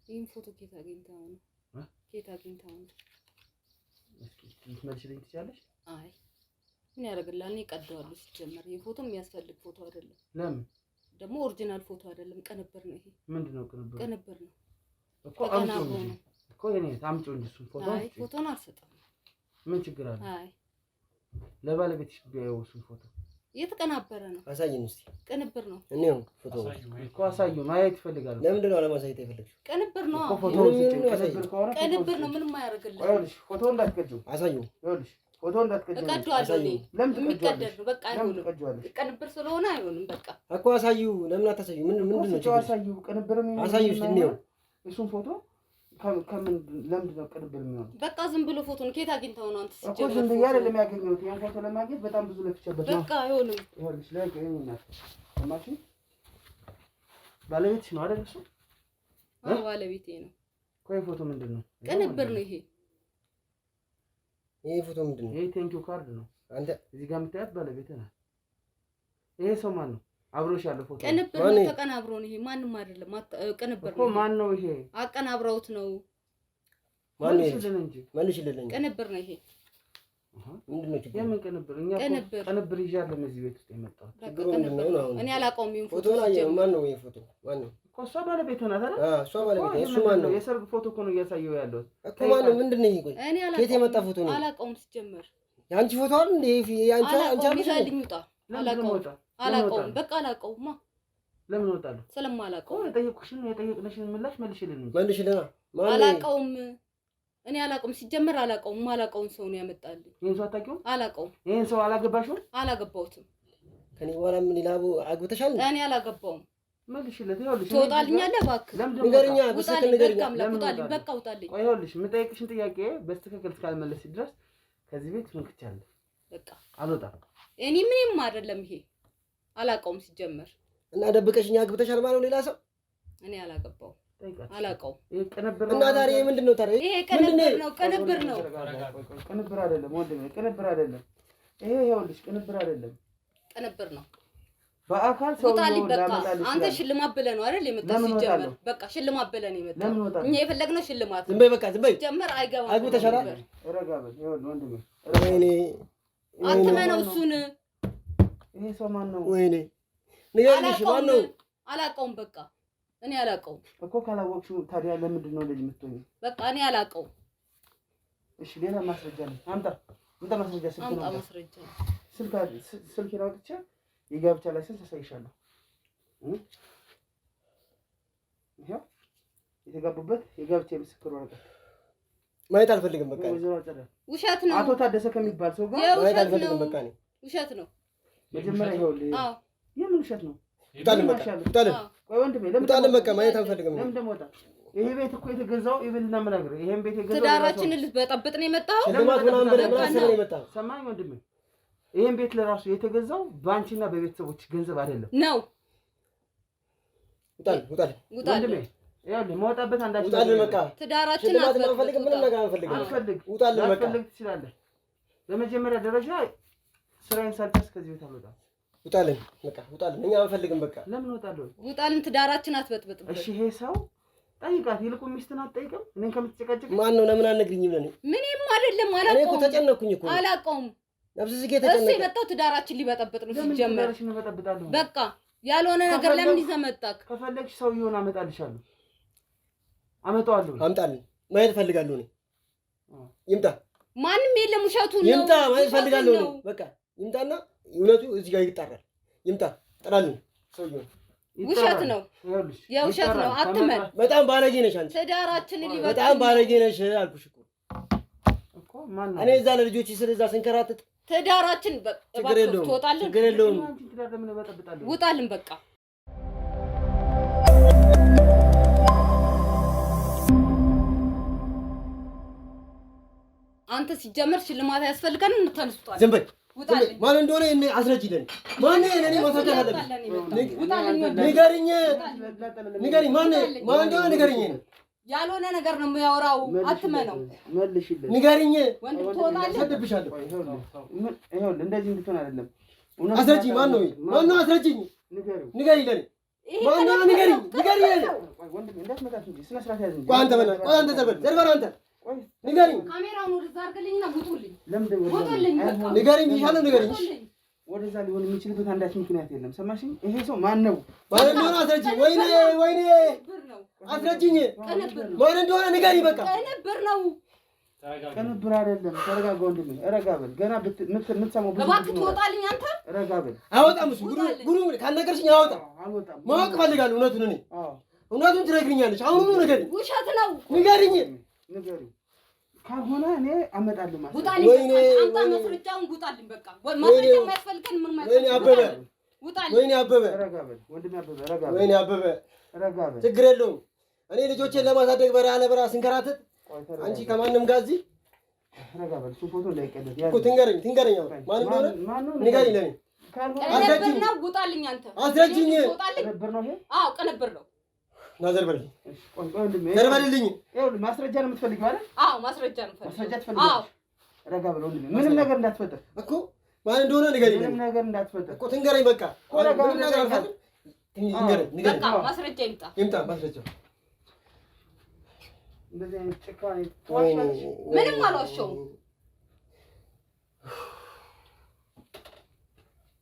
ይሄን ፎቶ ኬት አግኝተኸው ነው? ኬት አግኝተኸው ነው? እስኪ ልትመልሽልኝ ትችያለሽ? አይ ምን ያደርግልሃል? እኔ ቀደዋለሁ። ሲጀመር ይሄ ፎቶ የሚያስፈልግ ፎቶ አይደለም። ለምን ደግሞ ኦሪጂናል ፎቶ አይደለም፣ ቅንብር ነው። ይሄ ምንድነው ቅንብር? ቅንብር ነው እኮ አምጪው እንጂ እኮ የኔ ታምጪው እንጂ እሱን ፎቶ። አይ ፎቶን አልሰጠም። ምን ችግር አለ? አይ ለባለቤትሽ ቢያየው እሱን ፎቶ የተቀናበረ ነው። አሳይኝ እስቲ። ቅንብር ነው እኔው ፎቶ እኮ አሳዩ። ማየት ይፈልጋል። ለምንድን ነው አለማሳየት የፈለግሽው? ቅንብር ነው እኮ ፎቶ ቅንብር ነው። ምንም አያደርግልህ። ይኸውልሽ ፎቶ እንዳትቀጂው። አሳዩ። ይኸውልሽ ፎቶ እንዳትቀጂው። እቀደዋለሁ። ለምን የሚቀደድ ነው። በቃ ለምን ትቀጂዋለሽ? ቅንብር ስለሆነ አይሆንም። በቃ እኮ አሳዩ። ለምን አታሳዩ? ምንድን ነው ችግር? አሳዩ። ቅንብርም አሳዩ እስቲ እንየው። እሱን ፎቶ ከምን ለምንድን ነው ቅንብር የሚሆነው? በቃ ዝም ብሎ ፎቶ ነው። ከየት አግኝተኸው ነው አንተ? እኮ ዝም ብዬ አይደለም ያገኘሁት። ያን ፎቶ ለማግኘት በጣም ብዙ ለፍቼበት ነው። በቃ አይሆንም። ይኸውልሽ ለቀኝናት ማሽ ባለቤትሽ ነው አይደል? እሱ ባለቤቴ ነው። ቆይ ፎቶ ምንድን ነው? ቅንብር ነው ይሄ። ይሄ ፎቶ ምንድን ነው? ይሄ ቴንኪው ካርድ ነው። አንተ እዚህ ጋር የምታያት ባለቤትህ ናት። ይሄ ሰው ማን ነው? አብሮሽ ያለው ፎቶ ቅንብር ነው። ተቀናብሮ ነው ይሄ። ማንም አይደለም። ቅንብር ነው እኮ። ማን ነው ይሄ? አቀናብረውት ነው። መልሽልኝ። ቅንብር ነው ይሄ። ምንድን ነው ችግር? የምን ቅንብር? እኛ ቅንብር ይዣለሁ እዚህ ቤት ውስጥ የመጣሁት። እኔ አላውቀውም። ፎቶ ላይ ማን ነው ይሄ ፎቶ? ማን ነው? እሷ ባለቤት ናት አይደል? እሷ ባለቤት። እሱ ማን ነው? የሰርግ ፎቶ እኮ ነው እያሳየው ያለው እኮ። ማን ነው? ምንድን ነው ይሄ? ቆይ ከየት የመጣ ፎቶ ነው? አላውቀውም። ሲጀመር ያንቺ ፎቶ አይደል እንዴ? ያንቺ አላውቀውም። በቃ አላውቀውማ። ለምን እወጣለሁ? ስለማላውቀው የጠየቁሽን የጠየቅነሽን ምላሽ መልሽልኝ። አላውቀውም። እኔ አላውቀውም። ሲጀመር አላውቀውም። የማላውቀውን ሰው ነው ያመጣልኝ። ይሄን ሰው አታውቂውም? አላውቀውም። ይሄን ሰው አላገባሽውም? አላገባሁትም። ከኔ በኋላ ምን ይላቡ? አግብተሻል? እኔ አላገባውም። መልሽለት። ይኸውልሽ ትወጣልኛለህ? እባክህ ንገሪኛ። በስተክል ንገሪኛ። በቃ ውጣልኝ። ቆይ ይኸውልሽ የምጠይቅሽን ጥያቄ በስተክል እስካልመለስሽ ድረስ ከዚህ ቤት ፍንክቻለሁ። በቃ አልወጣም። እኔ ምንም አይደለም። ይሄ አላውቀውም ሲጀመር። እና ደብቀሽኛ አግብተሻል ማለት ነው ሌላ ሰው? እኔ አላገባውም። አላውቀውም። ይሄ ቅንብር እና ታዲያ ምንድን ነው ታዲያ? ይሄ ቅንብር ነው። ቅንብር ነው። ቅንብር አይደለም ወንድሜ፣ ቅንብር አይደለም። ይሄ ይኸውልሽ ቅንብር አይደለም፣ ቅንብር ነው። በአካል ሰው ነው ላመጣልሽ። አንተ ሽልማት ብለህ ነው አይደል የመጣው? ሲጀመር በቃ ሽልማት ብለህ ነው የመጣው። እኛ የፈለግነው ሽልማት። ዝም በይ በቃ ዝም በይ። ሲጀመር አይገባም። አግብተሻል? ረጋ በል። ይኸውልህ ወንድሜ፣ ወይኔ አትመነው እሱን። ይሄ ሰው ማን ነው? ወይኔ ንገሪኝ፣ ማን ነው? አላውቀውም። በቃ እኔ አላውቀውም እኮ። ካላወቅሽው ታዲያ ለምንድን ነው እንደዚህ የምትሆኚው? በቃ እኔ አላውቀውም። እሺ ሌላ ማስረጃ አለ? አምጣ ማስረጃ። አምጣ ማስረጃ። ስልኬን አውጥቼ የጋብቻ ላይሰንስ አሳይሻለሁ። ይሄው የተጋቡበት የጋብቻ ምስክር ወረቀት ማየት አልፈልግም። በቃ ውሸት ነው። አቶ ታደሰ ከሚባል ሰው ጋር ማየት አልፈልግም። በቃ እኔ ውሸት ነው። መጀመሪያ ይኸውልህ፣ የምን ውሸት ነው? ውጣልን በቃ ውጣልን። ቆይ ወንድሜ ውጣልን በቃ ማየት አልፈልግም። ለምን ደግሞ ወጣ? ይሄ ቤት እኮ የተገዛው ይብልና ምናገር ይሄን ቤት የገዛው ትዳራችንን ልትበጠብጥ ነው የመጣው። ሽልማት ምናምን ብለህ ምን አስበህ ነው የመጣው? ሰማኝ ወንድሜ፣ ይሄን ቤት ለራሱ የተገዛው በአንቺና በቤተሰቦች ገንዘብ አይደለም ነው። ውጣልን ወንድሜ፣ ይኸውልህ መውጣበት አንዳች ውጣልን በቃ። ትዳራችንን ሽልማት አንፈልግም፣ ምንም ነገር አንፈልግም። ውጣልን በቃ። አትፈልግ ትችላለህ። በመጀመሪያ ደረጃ ስራዬን ሳልጨርስ ከዚህ ቤት አልወጣም። ውጣልን በቃ ውጣልን። እኛ አንፈልግም በቃ። ለምን እወጣለሁ? ውጣልን። ትዳራችን አትበጥብጥ። እሺ ይሄ ሰው ጠይቃት። ይልቁ ሚስትን አትጠይቅም? እኔን ከምትጨቀጭቅ ማን ነው? ለምን አልነግሪኝም? ለኔ ምንም አይደለም። አላውቀውም። እኔ እኮ ተጨነኩኝ እኮ። አላውቀውም። ነፍስ ዝጌ ተጨነቀ። እሱ የመጣው ትዳራችን ሊበጠብጥ ነው ሲጀመር። በቃ ያልሆነ ነገር ለምን ይዘህ መጣክ? ከፈለግሽ ሰውዬውን አመጣልሻለሁ። አመጣዋለሁ። አምጣልን። ማየት ፈልጋለሁ እኔ። ይምጣ። ማንም የለም። ውሸቱን ነው። ይምጣ። ማየት ፈልጋለሁ እኔ። በቃ ይምጣና እውነቱ እዚህ ጋር ይጣራል። ይምጣ። ጥራልን ሰውዬውን። ውሸት ነው። የውሸት ነው። አትመን። በጣም ባለጌ ነሽ አንቺ። ትዳራችንን ሊበጠብጥ በጣም ባለጌ ነሽ አልኩሽ እኮ። ማን ነው? እኔ እዛ ለልጆች ስለዛ ስንከራተት ትዳራችን ችግር የለውም። ትወጣልን። ችግር የለውም። ውጣልን በቃ። አንተ ሲጀመር ሽልማት ያስፈልጋል። እንተንስቷል። ዝም በይ። ማን እንደሆነ እኔ አስረጅልኝ። ማን እኔ ማስረጃ አለብኝ። ንገሪኝ፣ ንገሪኝ። ማን እንደሆነ ንገሪኝ። ያልሆነ ነገር ነው የሚያወራው። አትመነው። መልሽልኝ። ንገሪኝ። ወንድም ትወጣለህ። ሰድብሻለሁ። ይኸውልህ እንደዚህ እንድትሆን አይደለም። አስረጅኝ። ማን ነው? ማን ነው? አስረጅኝ። ንገሪኝ ለኔ። ማን ነው? ንገሪኝ፣ ንገሪኝ ለኔ። ወንድም እንዳትመጣሽ እንጂ ስነ ስርዓት ያዝ እንጂ። ቆይ አንተ በላ፣ ቆይ አንተ ዘርበል፣ ዘርበል አንተ። ንገሪኝ። ካሜራውን ወደዛ አድርግልኝና ውጡልኝ። ለምን ውጡልኝ። ንገሪኝ ይሻለው፣ ንገሪኝ። ወደዛ ሊሆን የሚችልበት አንዳች ምክንያት የለም። ሰማሽኝ? ይሄ ሰው ማን ነው? ማን እንደሆነ አስረጅኝ። ወይኔ ወይኔ፣ አስረጅኝ። ማን እንደሆነ ንገሪኝ። በቃ ቅንብር ነው። ቅንብር አይደለም። ተረጋጋ ወንድሜ፣ ረጋ በል። ገና የምትሰማው ብዙ እባክህ ትወጣልኝ። አንተ ረጋ በል። አወጣም። እሱ ጉዱ ካልነገርሽኝ አወጣም። ማወቅ እፈልጋለሁ እውነቱን። እኔ እውነቱን ትነግሪኛለሽ። አሁኑኑ ንገሪኝ። ውሸት ነው። ንገሪኝ። ንገሪኝ ካልሆነ እኔ አመጣለሁ ማለት ነው። ውጣልኝ። አንተ መስርጫውን ውጣልኝ። በቃ መስርጫ የማያስፈልገን ምን ማለት ነው? ወይኔ አበበ፣ ውጣልኝ። ወይኔ አበበ፣ ረጋ በል ወንድሜ፣ አበበ ረጋ በል። ወይኔ አበበ፣ ረጋ በል። ችግር የለውም። እኔ ልጆቼን ለማሳደግ በረሃ ለበረሃ ስንከራተት አንቺ ከማንም ጋር እዚህ ረጋ በል። እሱ ፎቶ እንዳይቀደድ እኮ ትንገረኝ። ማን እንደሆነ ንገሪኝ ለኔ። ቅንብር ነው። ውጣልኝ። አንተ አስረጅኝ። ቅንብር ነው ይሄ? አዎ ቅንብር ነው። ናዘርበልኝ። ወንድሜ ዘርበልልኝ። ይኸውልህ ማስረጃ ነው የምትፈልጊው አይደል? አዎ ማስረጃ ነው የምፈልገው። ማስረጃ ትፈልጊያለሽ? አዎ ረጋ በል ወንድሜ። ምንም ነገር እንዳትፈጠር እኮ። ማን እንደሆነ ንገሪኝ። ምንም ነገር እንዳትፈጠር እኮ ትንገረኝ። በቃ ምንም ነገር አልፈልግም። ንገሪኝ። በቃ ማስረጃ ይምጣ። ይምጣ ማስረጃው። እንደዚህ አይነት ጭካኔ ምንም አልዋሸሁም።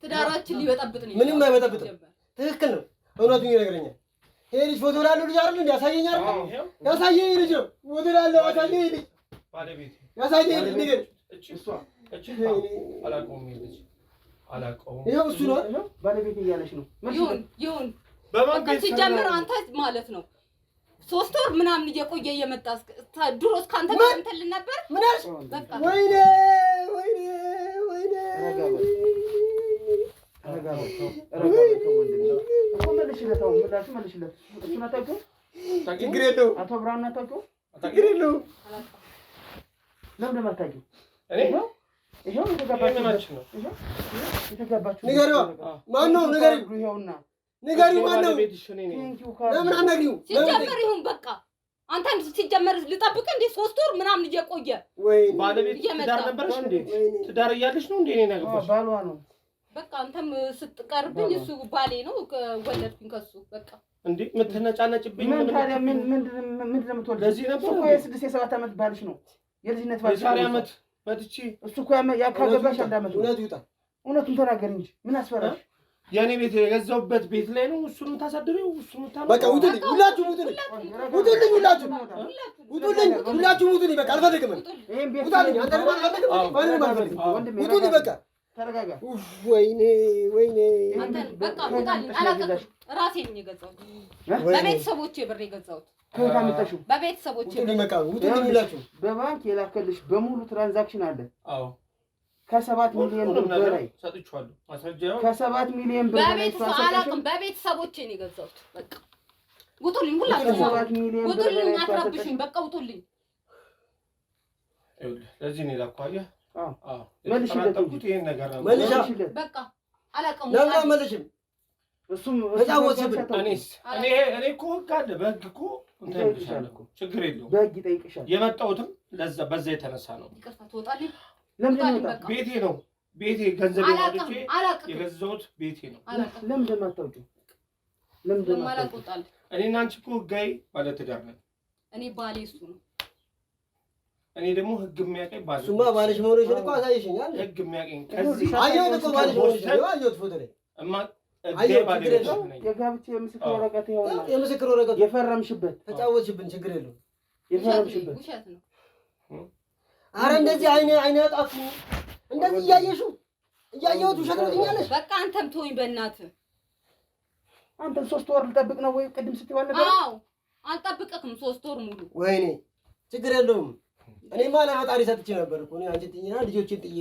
ትዳራችን ሊበጠብጥ ነው። ምንም አይበጠብጥም። ትክክል ነው። እውነቱን ይነግረኛል። ይሄ ልጅ ፎቶ ላለው ልጅ አይደል እንዴ? ያሳየኝ አይደል? ያሳየኝ ልጅ ነው። ፎቶ ላለው ያሳየኝ ልጅ ባለቤት ያሳየኝ ልጅ ነገር አላውቀውም። ይኸው እሱ ነው ባለቤት እያለች ነው። ይሁን በቃ ሲጀምር አንተ ማለት ነው 3 ወር ምናምን እየቆየ እየመጣ ድሮስ ካንተ ጋር እንትን ነበር። ምን አልሽ? በቃ ወይኔ ችግር የለውም። አቶ ብርሃኑ አታውቂውም? ችግር የለውም። ለምን አታውቂውም? ይኸው የተጋባችሁ ንገሪዋ። ማነው? ንገሪው። ይኸውና ንገሪው ማነው? ለምን አትነግሪው? ሲጀመር ይሁን በቃ አንተም ሲጀመር ልጠብቅ እንዴ 3 ወር ምናምን እየቆየ ወይ ባለቤት ትዳር ነበርሽ እንዴ? ትዳር እያለሽ ነው እንዴ? እኔ ያገባሽ ባሏ ነው። በቃ አንተም ስትቀርብኝ እሱ ባሌ ነው ወለድኩኝ ከሱ በቃ እንዴ የምትነጫነጭብኝ ምን ታዲያ ምንድን ነው የምትወልድ? ለዚህ ነበር እኮ የ6 የ7 ዓመት ባልሽ ነው። የልጅነት ባልሽ የዛሬ ዓመት መጥቼ እሱ እኮ ያካገባሽ 1 ዓመት ነው። እውነት ይውጣ። እውነቱን ተናገር እንጂ ምን አስፈራሽ? የኔ ቤት የገዛውበት ቤት ላይ ነው እሱን ታሳድሪው እሱን ታለው። በቃ ውጡልኝ፣ ሁላችሁም ውጡልኝ፣ ውጡልኝ፣ ሁላችሁም ውጡልኝ፣ ሁላችሁም ውጡልኝ። በቃ አልፈልግም። ይሄን ቤት ውጣልኝ። አንተ ደግሞ አልፈልግም። ማንንም አልፈልግም። ውጡልኝ በቃ ተረጋጋ። ወይኔ አንተ በቃ ውጣልኝ። አላውቅም። ራሴ ነኝ የገዛሁት በቤተሰቦቼ ብር የገዛሁት። ከየት አመጣሽው? በቤተሰቦቼ ውጡልኝ በቃ ውጡልኝ ሁላችሁም። በባንክ የላከልሽ በሙሉ ትራንዛክሽን አለ። አዎ ከ7 ሚሊዮን ብር በላይ ሰጥቻለሁ። ማስረጃው ከ7 ሚሊዮን ብር በላይ አላውቅም። በቤተሰቦቼ ነው የገዛሁት። በቃ ውጡልኝ፣ ሁላችሁም 7 ሚሊዮን ብር ውጡልኝ። አትረብሽኝ። በቃ ውጡልኝ። ለዚህ ነው ላኳያ። አዎ መልሽለት። ይሄን ነገር ነው መልሽለት። በቃ አላውቅም። ለምን አልመለሽም? እሱም ተጫወትሽብን። እኔ እኮ ህግ አለ። በህግ እኮ እንትን ችግር የለውም። በህግ ይጠይቅሻል። የመጣሁትም በዛ የተነሳ ነው። ይቅርታ ትወጣልኝ። ቤቴ ነው ቤቴ ገንዘብ ያወጥቼ የገዛሁት ቤቴ ነው። ለምን እንደማታውቂው ለምን እንደማታውቂው እኔ እና አንቺ እኮ ህጋዊ ባለትዳር ነን። እኔ ባሌ እሱ ነው። እኔ ደግሞ ህግ የሚያቀኝ ባለ እሱማ ባልሽ መሆንሽን እኮ አሳይሽኛል። ህግ የሚያቀኝ ከዚህ አየሁት እኮ ባልሽ መሆንሽን አየሁት ፎቶ ላይ የጋብቻ የምስክር ወረቀት ይኸውና፣ የምስክር ወረቀት የፈረምሽበት። ተጫወትሽብን፣ ችግር የለውም። የፈረምሽበት ውሸት ነው። አረ እንደዚህ አይኔ አጣፉ እንደዚህ እያየሁት ውሸት ነው ትኛለሽ። በቃ አንተም ተወኝ በእናትህ። አንተም 3 ወር ልጠብቅ ነው ወይ? ቅድም ስትይዋል ነበር። አዎ አልጠብቅህም 3 ወር ሙሉ። ወይኔ ችግር የለውም። እኔማ ለፈጣሪ ሰጥቼ ነበር እኮ አንቺ ጥኝና ልጆችን ጥዬ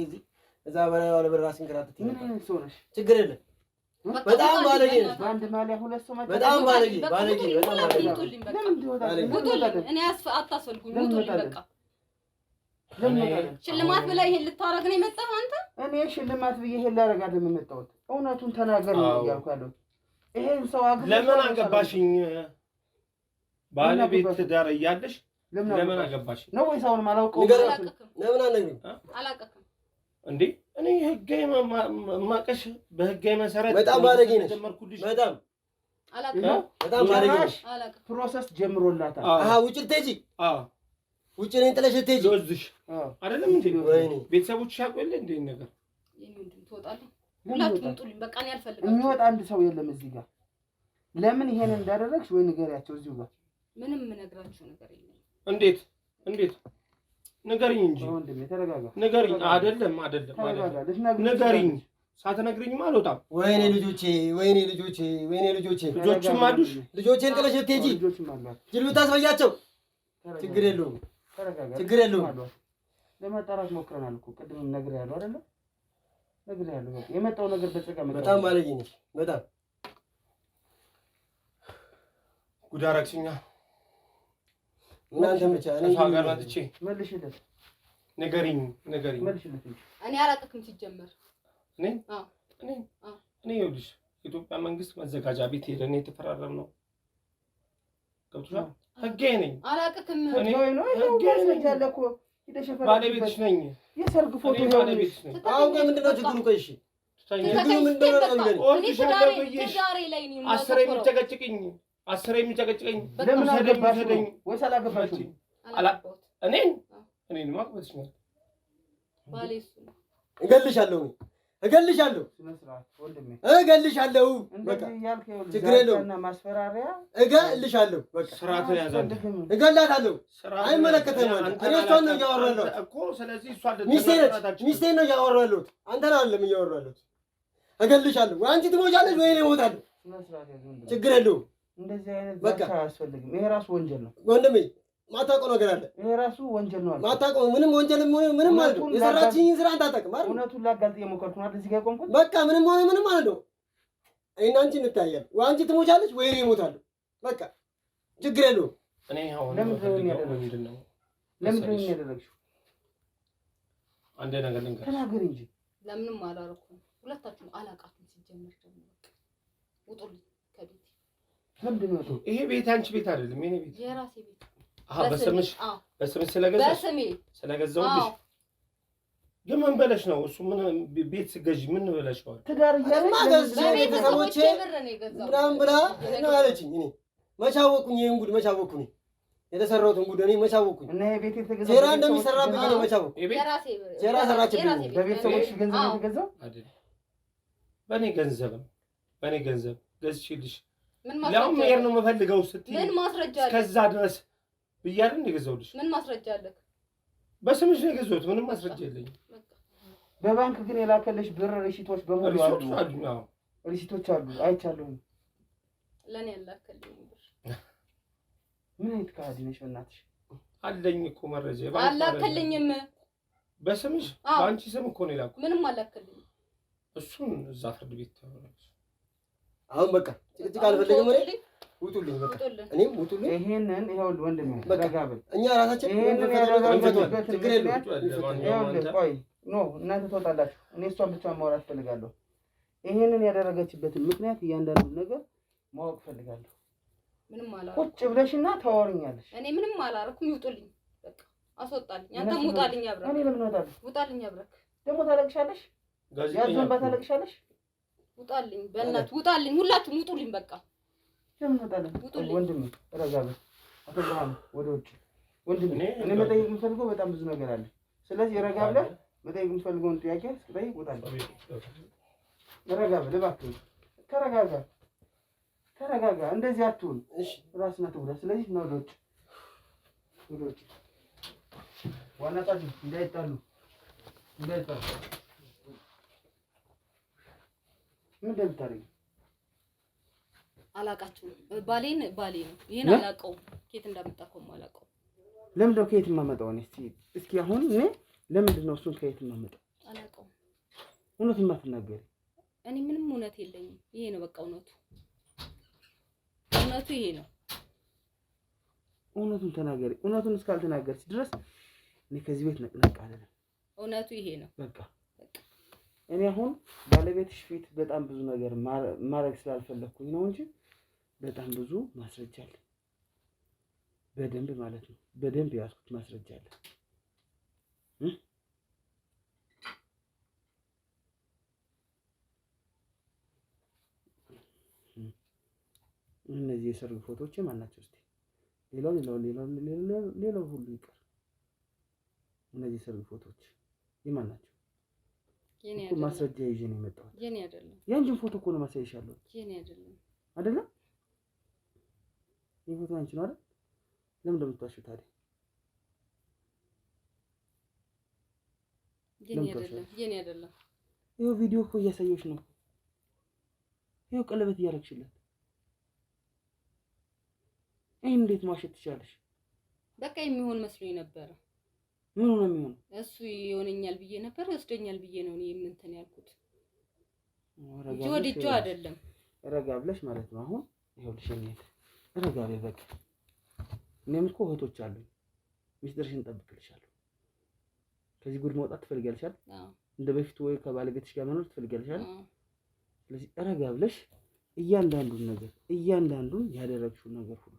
እዛ በላይ ያለ ብር ራስን ከራተት ምን አይነት ሰው ነሽ? ችግር የለም። በጣም ባለጌ ነሽ። በአንድ ማሊያ 2 ሰው ማለት በጣም ባለጌ በጣም ባለጌ። እኔ አታስፈልጉኝ። ውጡልኝ በቃ። ሽልማት ብላ ይሄን ልታረግ ነው የመጣው አንተ? እኔ ሽልማት ብዬ ይሄን ላረግ አይደለም የመጣሁት። እውነቱን ተናገር ነው እያልኩ ያለሁት። ይሄን ሰው አግብተሽ ለምን አገባሽኝ? ባለቤት ትዳር እያለሽ ለምን አገባሽ ነው ወይስ አሁን ማላውቀው? ለምን አነግሪኝ? አላውቅም እንዴ እኔ ህጋዊ ማቀሽ በህጋዊ መሰረት በጣም ባለጌ ነሽ። በጣም አላውቅም። በጣም ባለጌ ነሽ። አላውቅም። ፕሮሰስ ጀምሮላታል። ውጭ ልትሄጂ? ውጭ ነኝ ጥለሽ ልትሄጂ ወዝሽ አይደለም እንዴ? ወይኔ ቤተሰቦች ያቆየለ እንዴ ነገር የኔ ወንድም ትወጣለህ። ሁላችሁም ውጡልኝ በቃ። እኔ አልፈልግም። የሚወጣ አንድ ሰው የለም እዚህ ጋር። ለምን ይሄን እንዳደረግሽ ወይ ንገሪያቸው እዚሁ ጋር። ምንም የምነግራችሁ ነገር የለም። እንዴት ንገሪኝ እንጂ ወንድሜ ተረጋጋ። ንገሪኝ። አይደለም ንገሪኝ። ሳትነግሪኝማ አልወጣም። ወይኔ ልጆቼ ልጆችም አሉሽ። ልጆቼን ጥለሽ ልትሄጂ ጅል ብታስበያቸው ችግር የለውም። ችግር የለውም። ለማጣራት ሞክረናል እኮ ቅድም ነግሬሃለሁ አይደለ? ነግሬሃለሁ። በቃ የመጣው ነገር በጸጋ መጣ። በጣም ባለጌ ነሽ። በጣም ጉድ አደረግሽኛ። እናንተ ብቻ እኔ ሀገር መጥቼ መልሽለት። ንገሪኝ። መልሽለት። እኔ አላውቅም ሲጀመር። እኔ ይኸውልሽ የኢትዮጵያ መንግስት መዘጋጃ ቤት ሄደን የተፈራረምነው ገብቶሻል? ህጋዊ ነኝ። አላውቅም። ህጋዊ ነው። ህጋዊ ነኝ ያለ እኮ ባለቤትሽ ነኝ። የሰርግ ፎቶ ባለቤትሽ ነኝ። አሁን ግን ምንድን ነው ችግሩ? ቆይ እሺ ችግሩ ምንድን ነው? አስሬ የሚጨቀጭቅኝ ለምን አገባሽ? ወይስ አላገባሽም? እኔን ማቅበትሽ ነው ባሌ እሱ ነው። እገልሻለሁ እገልሻለሁ እገልሻለሁ። በቃ ችግር የለውም። ማስፈራሪያ እገልሻለሁ። በቃ ስርዓትን ያዛል። እገላታለሁ። አይመለከተኝም። እኔ እሷን ነው እያወራሁ ያለሁት እኮ። ስለዚህ እሷ ሚስቴን ነው እያወራሁ ያለሁት። አንተን አይደለም እያወራሁ ያለሁት። እገልሻለሁ። ወይ አንቺ ትሞቻለሽ ወይ እኔ እሞታለሁ። ችግር የለውም። እንደዚህ አይነት ዛቻ አያስፈልግም። ይሄ ራሱ ወንጀል ነው ወንድሜ። ማታውቀው ነገር አለ። ይሄ ራሱ ወንጀል ነው። ማታውቀው ምንም ወንጀል ምንም ማለት ነው። የሰራችኝን ስራ አንተ አታውቅም አይደል? እውነቱን ላጋልጥ የሞከርኩ ነው እዚህ ጋር ቆምኩት። በቃ ምንም ሆነ ምንም ማለት ነው። እኔና አንቺ እንታያለን። ወይ አንቺ ትሞቻለሽ ወይ እኔ እሞታለሁ። በቃ ችግር የለውም። እኔ አሁን ለምን ያደረግሽው? አንዴ ነገር ልንገርሽ። ተናገር እንጂ። ለምንም አላረኩም። ሁለታችሁም አላውቃችሁም። ሲጀመር ደግሞ ውጡልኝ ከቤት። ምንድን ነው ይሄ ቤት? አንቺ ቤት አይደለም የኔ ቤት፣ የራሴ ቤት። በስምሽ ስለገዛሽ ስለገዛሁልሽ። ግን ምን በለሽ ነው እሱ? ምን ቤት ስገዢ ምን በለሽዋል? ትዳር ቤተሰቦቼ ምናምን ብላ ነው ያለችኝ። እኔ መቼ አወኩኝ? ይሄን ጉድ መቼ አወኩኝ? የተሰራሁትን ጉድ እኔ መቼ አወኩኝ? እና የቤት የተገዛው ሴራ እንደሚሰራብኝ እኔ መቼ አወኩኝ? ሴራ ሰራችብኝ። በቤተሰቦች ገንዘብ የተገዛው አይደል? በእኔ ገንዘብ ገዝቼልሽ ለምን መሄድ ነው የምፈልገው ስትይ ምን ማስረጃ አለ? እስከዛ ድረስ ብያለሁ የገዛሁልሽ። ምን ማስረጃ አለ? በስምሽ ነው የገዛሁት። ምንም ማስረጃ የለኝም። በባንክ ግን የላከልሽ ብር ሪሲቶች በሙሉ አሉ። አዎ ሪሲቶች አሉ፣ አይቻለሁ። ለኔ ያላከልኝ ብር ምን አይነት ካዲ ነሽ በእናትሽ? አለኝ እኮ መረጃ። አላከልኝም። በስምሽ በአንቺ ስም እኮ ነው የላኩት። ምንም አላከልኝም። እሱን እዛ ፍርድ ቤት ታወራለሽ። አሁን በቃ ጭቅጭቅ አልፈልግም። ውጡልኝ፣ በቃ እኔም ውጡልኝ። ይሄንን ይኸውልህ ወንድሜ ረጋ በል። እኛ ራሳችን ይሄንን ያደረገበት ችግር የለም። ቆይ ኖ እናንተ ትወጣላችሁ። እኔ እሷን ብቻ ማውራት ፈልጋለሁ። ይሄንን ያደረገችበትን ምክንያት እያንዳንዱን ነገር ማወቅ ፈልጋለሁ። ምንም አላረኩም። ቁጭ ብለሽና ታወሪኛለሽ። እኔ ምንም አላረኩም። ይውጡልኝ፣ በቃ አስወጣልኝ። አንተም ውጣልኝ አብረክ። እኔ ለምን እወጣለሁ? ውጣልኝ አብረክ። ደግሞ ታለቅሻለሽ፣ ያዞን ባታለቅሻለሽ። ውጣልኝ፣ በእናትህ ውጣልኝ። ሁላችሁም ውጡልኝ፣ በቃ ለምን እወጣለሁ? ወንድሜ ረጋ በል። አቶ ብርሃኑ ወደ ውጭ። ወንድሜ እኔ መጠየቅ የምፈልገው በጣም ብዙ ነገር አለ። ስለዚህ ረጋ ብለህ መጠየቅ የምፈልገውን ጥያቄ እስክጠይቅ ውጣልኝ። ረጋ በል እባክህ፣ ተረጋጋ። እንደዚህ አትሁን። እሺ ራስህን አትጉዳ። ስለዚህ ነው ወደ ውጭ። ዋና ጣት እንዳይጣሉ። ምን እንደምታደርጊ አላውቃችሁም። ባሌ ነው። ይሄን አላውቀውም። ከየት እንዳመጣከው አላውቀውም። ለምንድን ነው ከየት የማመጣው? እስኪ አሁን እኔ ለምንድን ነው እሱን ከየት የማመጣው? አላውቀውም። እውነቱን የማትናገሪ? እኔ ምንም እውነት የለኝም። ይሄ ነው በቃ እውነቱ ይሄ ነው። እውነቱን ተናገሪ። እውነቱን እስካልተናገርሽ ድረስ እኔ ከዚህ ቤት ነቅነቅ አልልም። እውነቱ ይሄ ነው በቃ። እኔ አሁን ባለቤትሽ ፊት በጣም ብዙ ነገር ማድረግ ስላልፈለኩኝ ነው እንጂ በጣም ብዙ ማስረጃ አለ። በደንብ ማለት ነው፣ በደንብ ያዝኩት ማስረጃ አለ። እነዚህ የሰርግ ፎቶዎች ማን ናቸው? እስቲ ሌላው ሁሉ ይቀር። እነዚህ የሰርግ ፎቶዎች የማን ናቸው? እኮ ማስረጃ ይዤ ነው የመጣሁት። የኔ አይደለም። የአንቺን ፎቶ እኮ ነው ማሳይሻለሁ። የኔ አይደለም። አይደለም? ይሄ ፎቶ አንቺ ነው አይደል? ለምን እንደምትዋሽው ታዲያ? የኔ አይደለም። ይሄው ቪዲዮ እኮ እያሳየሁሽ ነው። ይሄው ቀለበት እያደረግሽለት። ይሄን እንዴት ማሸት ትችላለሽ? በቃ የሚሆን መስሎኝ ነበረ። ምን ነው የሚሆነው? እሱ ይሆነኛል ብዬ ነበር፣ ወስደኛል ብዬ ነው እኔ እንትን ያልኩት። ወዲጆ አይደለም። ረጋ ብለሽ ማለት ነው። አሁን ይኸውልሽ እኔት ረጋ በይ በቃ። እኔም እኮ እህቶች አሉኝ። ሚስጥርሽን እጠብቅልሻለሁ። ከዚህ ጉድ መውጣት ትፈልጊያለሽ አይደል? እንደ በፊቱ ወይ ከባለቤትሽ ጋር መኖር ትፈልጊያለሽ አይደል? ስለዚህ ረጋ ብለሽ እያንዳንዱን ያደረግሽው ነገር ሁሉ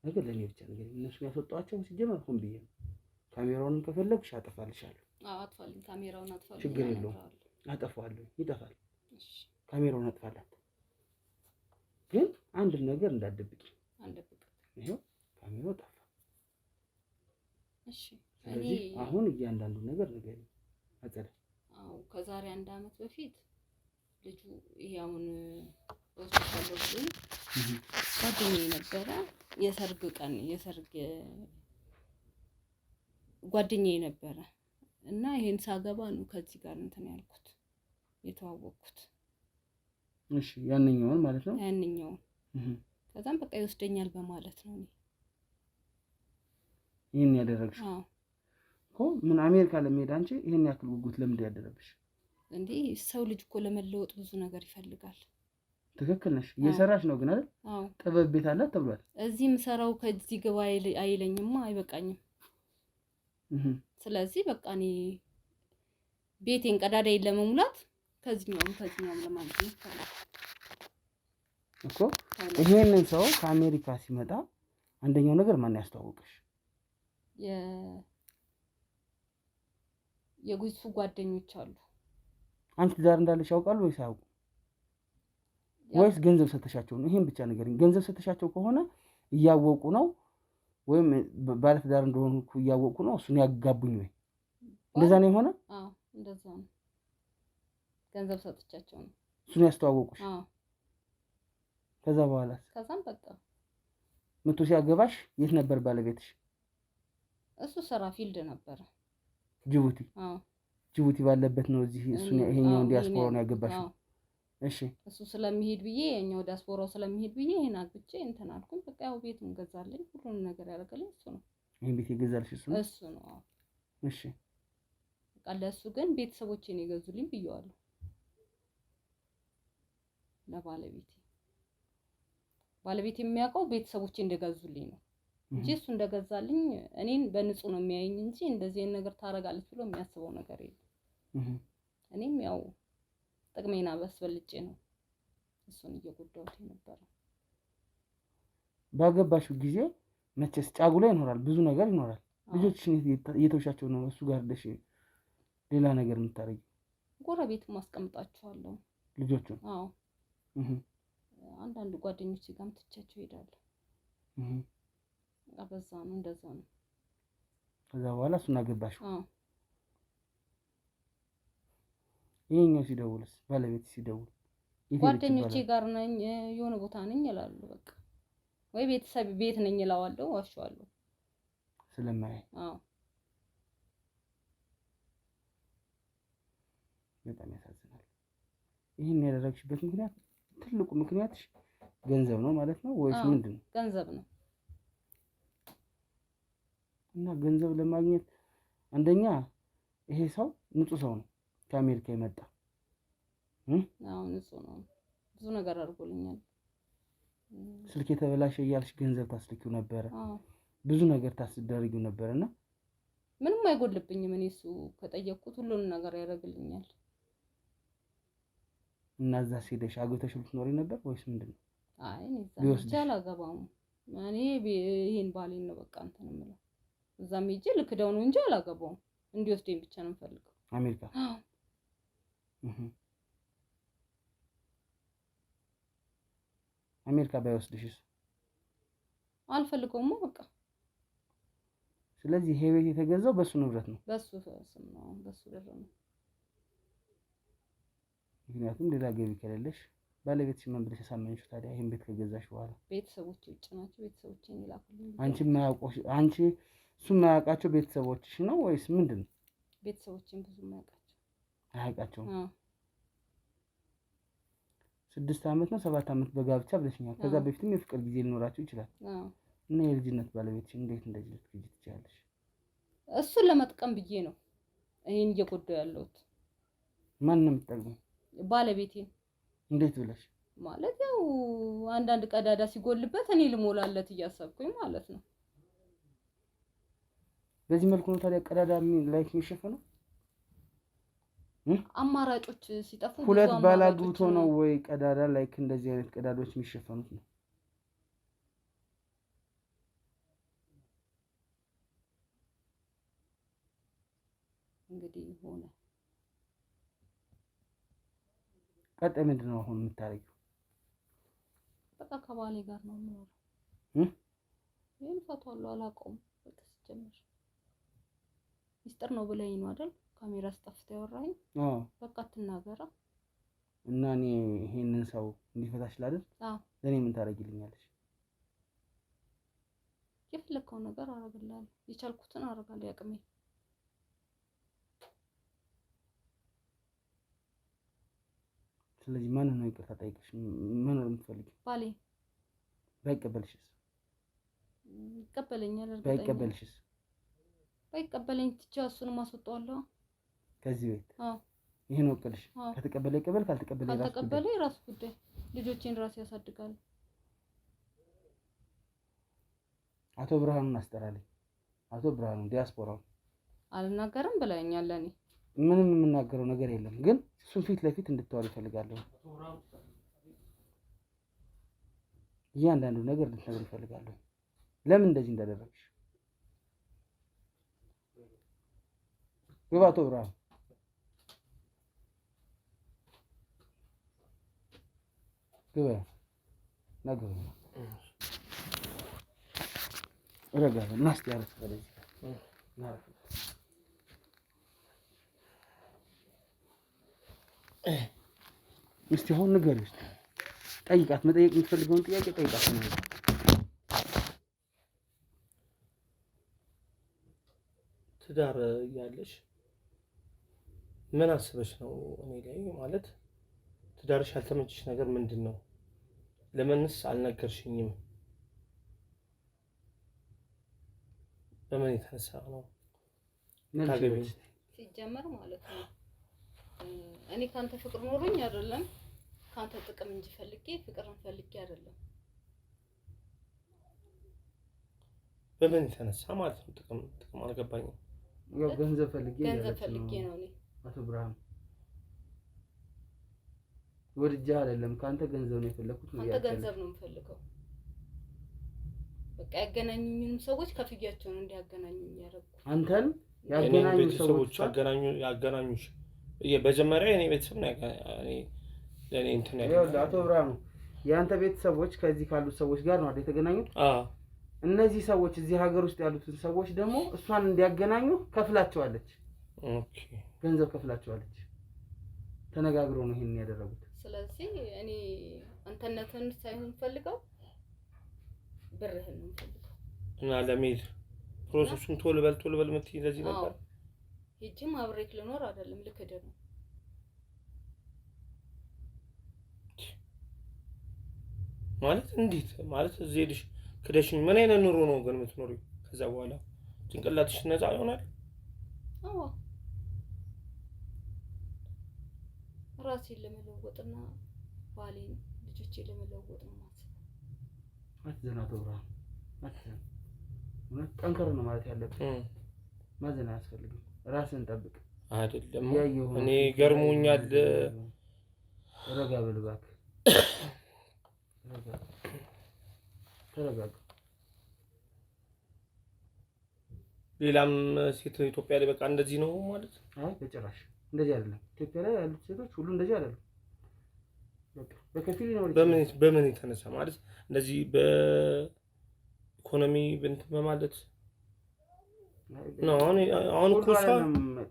ነገር ለኔ ብቻ ነገር እነሱን ያስወጣቸው ሲጀመር ሆን ብዬ ነው። ካሜራውን ከፈለግሽ አጠፋልሻለሁ። አጥፋልኝ፣ ካሜራውን አጥፋልኝ። ችግር የለውም አጠፋዋለሁ። ይጠፋል። ካሜራውን አጥፋላት። ግን አንድ ነገር እንዳትደብቂ። አንደብቅ። ይሄው ካሜራው ጠፋ። እሺ ስለዚህ አሁን እያንዳንዱ ነገር ንገሪኝ አጸደ። አዎ ከዛሬ 1 አመት በፊት ልጁ ይሄ አሁን ሆስፒታል ወስደን ጓደኛዬ ነበረ። የሰርግ ቀን ጓደኛዬ ነበረ እና ይሄን ሳገባ ነው ከዚህ ጋር እንትን ያልኩት የተዋወቅኩት። እሺ ያንኛውን ማለት ነው። ያንኛውን ከዛም በቃ ይወስደኛል በማለት ነው ይሄን ያደረግሽው? አዎ እኮ ምን አሜሪካ ለመሄድ አንቺ ይሄን ያክል ጉጉት ለምን ያደረብሽ እንዴ? ሰው ልጅ እኮ ለመለወጥ ብዙ ነገር ይፈልጋል። ትክክል ነሽ። እየሰራሽ ነው ግን አይደል? አዎ ጥበብ ቤት አላት ተብሏል። እዚህም ሰራው ከዚህ ግባ አይለኝማ፣ አይበቃኝም። ስለዚህ በቃ እኔ ቤቴን ቀዳዳዬን ለመሙላት ከዚህኛውም ለማግኘት እኮ ይሄንን ሰው ከአሜሪካ ሲመጣ አንደኛው ነገር ማን ያስተዋወቅሽ? የጉይሱ ጓደኞች አሉ። አንቺ ዛር እንዳለሽ ያውቃሉ ወይስ አያውቁ? ወይስ ገንዘብ ሰተሻቸው ነው? ይሄን ብቻ ንገሪኝ። ገንዘብ ሰተሻቸው ከሆነ እያወቁ ነው ወይም ባለትዳር እንደሆንኩ እያወቁ ነው እሱን ያጋቡኝ ወይ? እንደዛ ነው የሆነ? አዎ እንደዛ ነው። ገንዘብ ሰጥቻቸው ነው እሱን ያስተዋወቁሽ? አዎ። ከዛም በቃ መቶ ሲያገባሽ የት ነበር ባለቤትሽ? እሱ ስራ ፊልድ ነበር ጅቡቲ። አዎ ጅቡቲ ባለበት ነው እዚህ እሱን ይሄኛው ዲያስፖራ ነው ያገባሽው? እሺ እሱ ስለሚሄድ ብዬ የኛው ዲያስፖራው ስለሚሄድ ብዬ ይሄን አግብቼ እንትን አልኩኝ። በቃ ያው ቤቱን ገዛልኝ፣ ሁሉንም ነገር ያደረገልኝ እሱ ነው። ይሄን ቤት የገዛልሽ እሱ ነው? እሱ ነው። አዎ እሺ በቃ ለእሱ ግን ቤተሰቦቼን የገዙልኝ ብየዋለሁ ባለቤት የሚያውቀው ቤተሰቦቼ እንደገዙልኝ ነው እንጂ እሱ እንደገዛልኝ እኔን በንጹህ ነው የሚያየኝ እንጂ እንደዚህ ነገር ታረጋለች ብሎ የሚያስበው ነገር የለም። እኔም ያው ጥቅሜና በስበልጬ ነው እሱን እየጎዳሁት የነበረው። ባገባሽው ጊዜ መቼስ ጫጉላ ይኖራል፣ ብዙ ነገር ይኖራል። ልጆችሽን እየተውሻቸው ነው እሱ ጋር ደሽ ሌላ ነገር የምታረጊው? ጎረቤት ማስቀምጣቸዋለሁ ልጆቹን። አዎ አንዳንድ ጓደኞች ጋርም ትቻቸው እሄዳለሁ። አበዛ ነው እንደዛ ነው። ከዛ በኋላ እሱን አገባሽው? አዎ ይሄኛው ሲደውልስ? ባለቤት ሲደውል ጓደኞቼ ጋር ነኝ የሆነ ቦታ ነኝ ይላሉ። በቃ ወይ ቤተሰብ ቤት ነኝ እላዋለሁ፣ ዋሻዋለሁ ስለማይ። አዎ በጣም ያሳዝናል። ይሄን ያደረግሽበት ምክንያት ትልቁ ምክንያትሽ ገንዘብ ነው ማለት ነው ወይስ ምንድነው? ገንዘብ ነው። እና ገንዘብ ለማግኘት አንደኛ ይሄ ሰው ንጹህ ሰው ነው ከአሜሪካ የመጣ አዎ ንጹህ ነው። ብዙ ነገር አድርጎልኛል። ስልክ የተበላሸ እያልሽ ገንዘብ ታስልኪው ነበር። አዎ ብዙ ነገር ታስደርጊው ነበርና ምንም አይጎልብኝም። እኔ እሱ ከጠየቅኩት ሁሉንም ነገር ያደርግልኛል። እና እዛ ሄደሽ አግብተሽ ልትኖሪ ነበር ወይስ ምንድነው? አይ እዛ አላገባም። እኔ ይሄን ባሌን ነው በቃ እንትን የምለው። እዛም ሄጄ ልክደው ነው እንጂ አላገባውም። እንዲወስደኝ ብቻ ነው የምፈልገው አሜሪካ። አሜሪካ ባይወስድሽስ? አልፈልገውም በቃ። ስለዚህ ይሄ ቤት የተገዛው በሱ ንብረት ነው? በሱ ስም ነው፣ በሱ ብር ነው። ምክንያቱም ሌላ ገቢ ከሌለሽ ባለቤትሽ ምን ብለሽ አሳመንሽው ታዲያ? ይሄን ቤት ከገዛሽ በኋላ ቤተሰቦቼ ውጭ ናቸው፣ ቤተሰቦቼን ይላኩልኝ። አንቺ እሱ የማያውቃቸው ቤተሰቦችሽ ነው ወይስ ምንድነው? ቤተሰቦቼን ብዙ አያውቃቸውም። 6 አመት ነው 7 አመት በጋብቻ ብለሽኛል። ከዛ በፊትም የፍቅር ጊዜ ሊኖራቸው ይችላል። እና የልጅነት ባለቤትሽ እንዴት እንደዚህ ልትገጂ ትችያለሽ? እሱን ለመጥቀም ብዬ ነው ይሄን እየጎዳው ያለሁት። ማን ነው የምትጠቅመው? ባለቤቴን። እንዴት ብለሽ? ማለት ያው አንዳንድ ቀዳዳ ሲጎልበት እኔ ልሞላለት እያሰብኩኝ ማለት ነው። በዚህ መልኩ ነው ታዲያ ቀዳዳ ላይክ የሚሸፈነው? አማራጮች ሲጠፉ ሁለት ባላግብቶ ነው ወይ ቀዳዳ ላይክ እንደዚህ አይነት ቀዳዳዎች የሚሸፈኑት ነው? እንግዲህ ሆነ። ቀጣይ ምንድን ነው አሁን የምታረጊው? በቃ ከባሌ ጋር ነው የምኖረው። ይሄን ፈቷል አላውቀውም። በቃ ሲጀምር ሚስጥር ነው ብለኸኝ ነው አይደል? ካሜራ አስጠፍተህ ያወራኸኝ። አዎ በቃ አትናገራ። እና እኔ ይሄንን ሰው እንዲፈታሽ ላድርግ? አዎ ለኔ ምን ታደርጊልኛለሽ? የፈለከው ነገር አደርግልሃለሁ። የቻልኩትን አደርጋለሁ ያቅሜ። ስለዚህ ማን ነው ይቅርታ ጠይቅሽ ምን ነው የምትፈልጊው? ባሌ ባይቀበልሽስ? ይቀበለኛል። እርግጠኛ ባይቀበልሽስ? ባይቀበለኝ ትቼ እሱንም አስወጣዋለሁ ከዚህ ቤት። አዎ ይሄ ነው እቅድሽ? ከተቀበለ ይቀበል፣ ካልተቀበለ የራሱ ጉዳይ። ልጆቼን ራሴ ያሳድጋለሁ። አቶ ብርሃኑን አስጠራልኝ። አቶ ብርሃኑ ዲያስፖራው አልናገርም ብለኸኛል። ለኔ ምንም የምናገረው ነገር የለም፣ ግን እሱን ፊት ለፊት እንድታወሪ እፈልጋለሁ። እያንዳንዱ ነገር እንድትነግሪኝ እፈልጋለሁ። ለምን እንደዚህ እንዳደረግሽ? ግባ አቶ ብርሃኑ ግባ። ነገሩ ረጋ በል እና እስኪ አረፍ በል እዚህ ጋር እስኪ አሁን ንገሪው። እስኪ ጠይቃት፣ መጠየቅ የምትፈልገውን ጥያቄ ጠይቃት ነው። ትዳር እያለሽ ምን አስበሽ ነው እኔ ላይ ማለት ትዳርሽ ያልተመቸሽ ነገር ምንድን ነው? ለምንስ አልነገርሽኝም? በምን የተነሳ ነው ታገቢኝ? ሲጀመር ማለት ነው እኔ ካንተ ፍቅር ኖሮኝ አይደለም፣ ካንተ ጥቅም እንጂ ፈልጌ ፍቅርን ፈልጌ አይደለም። በምን የተነሳ ማለት ነው? ጥቅም አልገባኝም። ያው ገንዘብ ፈልጌ ነው እኔ አቶ ብርሃኑ ወድጄ አይደለም፣ ካንተ ገንዘብ ነው የፈለኩት። ካንተ ገንዘብ ነው የምፈልገው። በቃ ያገናኙኝንም ሰዎች ከፍያቸው ነው እንዲያገናኙኝ ያደረኩት። አንተን ያገናኙ ሰዎች ያገናኙሽ በመጀመሪያ የኔ ቤተሰብ ነው ለኔ እንትን ያለው። አቶ ብርሃኑ የአንተ ቤተሰቦች ከዚህ ካሉት ሰዎች ጋር ነው አይደል የተገናኙት? እነዚህ ሰዎች እዚህ ሀገር ውስጥ ያሉትን ሰዎች ደግሞ እሷን እንዲያገናኙ ከፍላቸዋለች። ኦኬ ገንዘብ ከፍላቸዋለች። ተነጋግረው ነው ይሄን ያደረጉት። ስለዚህ እኔ አንተነትን ሳይሆን ፈልገው ብርህን ነው ፈልገው እና ለሜድ ፕሮሰሱን ቶሎ በል የምትይ ለዚህ ነበር። ሄጂም አብሬክ ልኖር አይደለም ልክደህ ነው ማለት። እንዴት ማለት እዚህ ሄድሽ ክደሽኝ ምን አይነት ኑሮ ነው ግን የምትኖሪው? ከዛ በኋላ ጭንቅላትሽ ነፃ ይሆናል? አዎ ራሴን ለመለወጥና ባሌን ልጆቼን ለመለወጥ ነው ማሰብ። አትዘን አቶ ብርሃኑ አትዘን። እውነት ጠንከር ነው ማለት ያለብህ። ማዘን አያስፈልግም። ራስን ጠብቅ። አይደለም እኔ ገርሞኛል። ረጋ በል እባክህ። ተረጋጋ። ሌላም ሴት ኢትዮጵያ ላይ በቃ እንደዚህ ነው ማለት? አይ በጭራሽ እንደዚህ አይደለም። ኢትዮጵያ ላይ ያሉት ሴቶች ሁሉ እንደዚህ አይደለም። በቃ በከፊል ነው። በምን የተነሳ ማለት እንደዚህ በኢኮኖሚ እንትን በማለት ነው? አሁን እኮ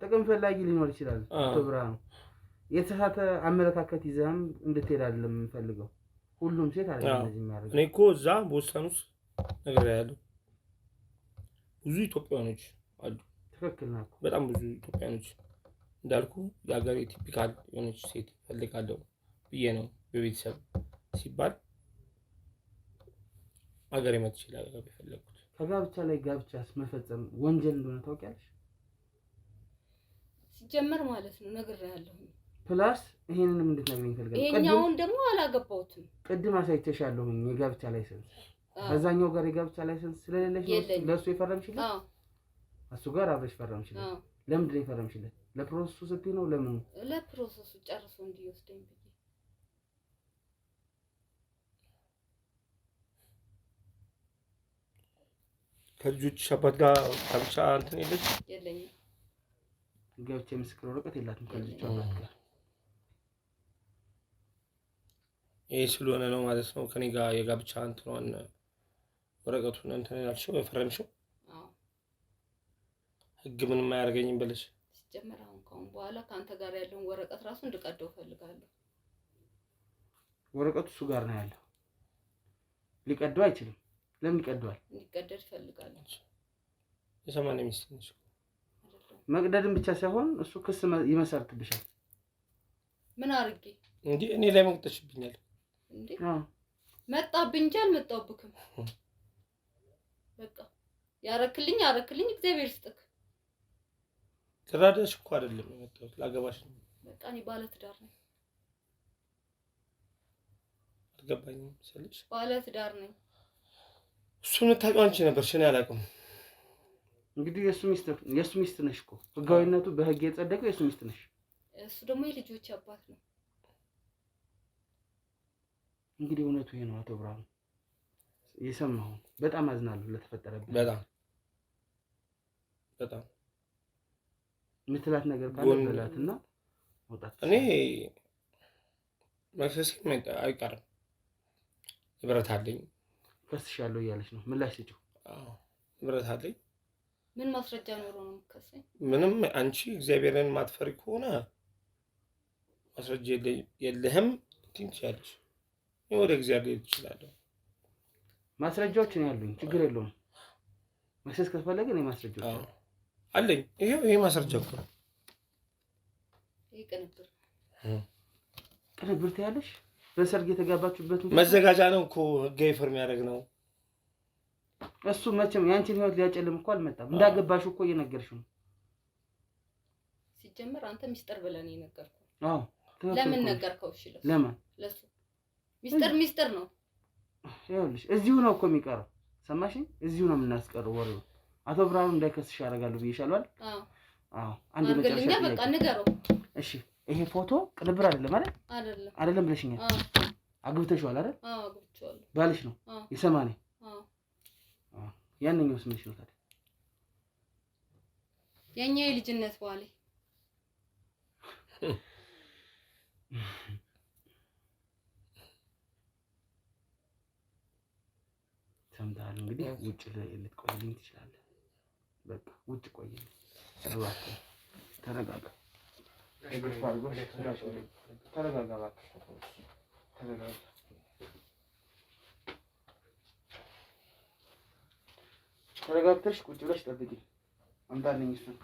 ጥቅም ፈላጊ ሊኖር ይችላል አቶ ብርሃኑ። የተሳተ አመለካከት ይዘህም እንድትሄድ አይደለም የምፈልገው። ሁሉም ሴት አይደለም እንደዚህ የሚያደርገው። እኔ እኮ እዛ በወሰኑት ነገር ያለው ብዙ ኢትዮጵያኖች አሉ። ትክክል ነው። በጣም ብዙ ኢትዮጵያኖች እንዳልኩ የሀገሬ ቲፒካል የሆነች ሴት ፈልጋለሁ ብዬ ነው በቤተሰብ ሲባል ሀገሬ መጥቼ ላገባ የፈለኩት። ከጋብቻ ላይ ጋብቻስ መፈጸም ወንጀል እንደሆነ ታውቂያለሽ? ሲጀመር ማለት ነው ነግሬሃለሁ። ፕላስ ይሄንንም እንድትነግሪኝ ፈልጋለሁ። ይሄኛውን ደግሞ አላገባሁትም። ቅድም አሳይቼሻለሁኝ የጋብቻ ላይሰንስ። ከዛኛው ጋር የጋብቻ ላይሰንስ ስለሌለሽ ለእሱ የፈረምሽለት? አዎ እሱ ጋር አብረሽ ፈረምሽለት። ለምንድን ነው የፈረምሽለት? ለፕሮሰሱ ስትይ ነው? ለምን? ለፕሮሰሱ ጨርሶ እንዲወስደኝ ብዬ። ከልጆችሽ አባት ጋር ጋብቻ እንትን የለሽ? የለኝም። ጋብቻ የምስክር ወረቀት የላትም ከልጆቿ አባት ጋር። ይሄ ስለሆነ ነው ማለት ነው ከኔ ጋር የጋብቻ እንትኗን ወረቀቱን እንትን ያልሽው የፈረምሽው? ህግ ምንም አያደርገኝም ብለሽ ሲጀመር አሁን ከአሁን በኋላ ከአንተ ጋር ያለውን ወረቀት ራሱ እንድቀደው ፈልጋለሁ። ወረቀቱ እሱ ጋር ነው ያለው። ሊቀደው አይችልም። ለምን ይቀደዋል? እንዲቀደድ ፈልጋለሁ። የሰማንያ ሚስት ነሽ። መቅደድም ብቻ ሳይሆን እሱ ክስ ይመሰርትብሻል። ምን አድርጌ እንዴ? እኔ ላይ መቅጠሽብኛል እንዴ? መጣብኝ እንጂ አልመጣሁብክም። በቃ ያረክልኝ እግዚአብሔር ይስጥክ። ትራዳሽ እኮ አይደለም የመጣሁት ላገባሽ ነው። በቃ እኔ ባለ ትዳር ነኝ። አልገባኝም ስልሽ ባለ ትዳር ነኝ። እሱን ታውቂው አንቺ ነበርሽ፣ እኔ አላውቅም። እንግዲህ የሱ ሚስት ነሽ እኮ ህጋዊነቱ በህግ የጸደቀው የሱ ሚስት ነሽ። እሱ ደግሞ የልጆች አባት ነው። እንግዲህ እውነቱ ይሄ ነው። አቶ ብርሃኑ የሰማሁ በጣም አዝናለሁ ለተፈጠረብኝ። በጣም ምትላት ነገር ካለ በላትና ወጣት እኔ መክሰስ አይቀርም። ንብረት አለኝ። ከስሻለሁ እያለች ነው። ምላሽ ስጪው። አዎ ንብረት አለኝ። ምን ማስረጃ ኖሮ ነው የምትከሰኝ? ምንም። አንቺ እግዚአብሔርን ማትፈሪ ከሆነ ማስረጃ የለህም ትንቻለሽ። ወደ እግዚአብሔር ትችላለህ። ማስረጃዎች ነው ያሉኝ። ችግር የለውም። መክሰስ ከፈለገ ነው ማስረጃዎች አለኝ። ይሄ ማስረጃ እኮ ነው። ይሄ ቅንብር ትያለሽ። በሰርግ የተጋባችሁበት መዘጋጃ ነው እኮ ህጋዊ ፍርም ያደርግ ነው። እሱ መቼም ያንቺን ህይወት ሊያጨልም እኮ አልመጣም። እንዳገባሽ እኮ እየነገርሽው ነው። ሲጀመር አንተ ሚስጥር ብለን የነገርኩህ። አዎ ለምን ነገርከው? እሺ ለምን? ለሱ ሚስጥር ነው። ይኸውልሽ እዚሁ ነው እኮ የሚቀረው። ሰማሽኝ? እዚሁ ነው የምናስቀረው ወሬው። አቶ ብርሃኑ እንዳይከስሽ ያደርጋሉ ብዬሻለሁ አይደል? አዎ አንድ መጨረሻ በቃ ንገረው። እሺ ይሄ ፎቶ ቅንብር አይደለም አይደል? አይደለም ብለሽኛል። አግብተሽዋል አይደል? አግብቼዋለሁ። ባልሽ ነው የሰማኔ? ያንኛው ስምሽ ነው ታዲያ? የኛ የልጅነት ባሌ። ሰምተሃል እንግዲህ። ውጭ ልትቆይልኝ ትችላለህ። በቃ ውጭ ቆይልኝ እባክህ። ተረጋጋ። ተረጋጋ እባክህ። ተረጋጋ። ተረጋግተሽ ቁጭ ብለሽ ጠብቂኝ። አምጣልኝ እሱን።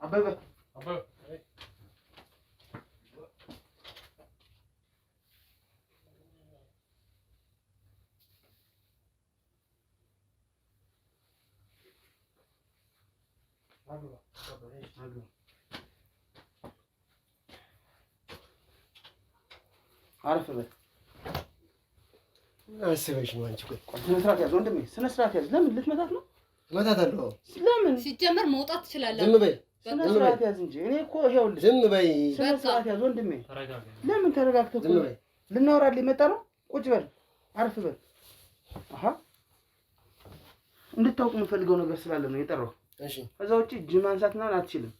አበበ አረፍ በል። አስበሽ ነው አንቺ። ቆይ ስነ ስርዓት ያዝ ወንድሜ፣ ስነ ስርዓት ያዝ። ለምን ልትመታት ነው? እመታታለሁ። ለምን? ሲጀመር መውጣት ትችላለህ። ዝም በይ። ስነ ስርዓት ያዝ እንጂ። እኔ እኮ ይኸውልህ፣ ዝም በይ። ስነ ስርዓት ያዝ ወንድሜ። ለምን ተረጋግተህ? ዝም በይ። ልናወራልህ የመጣ ነው። ቁጭ በል፣ አረፍ በል። አሃ እንድታውቅ የምፈልገው ነገር ስላለ ነው የጠራው። እሺ። ከዛ ውጪ እጅ ማንሳት ምናምን አትችልም።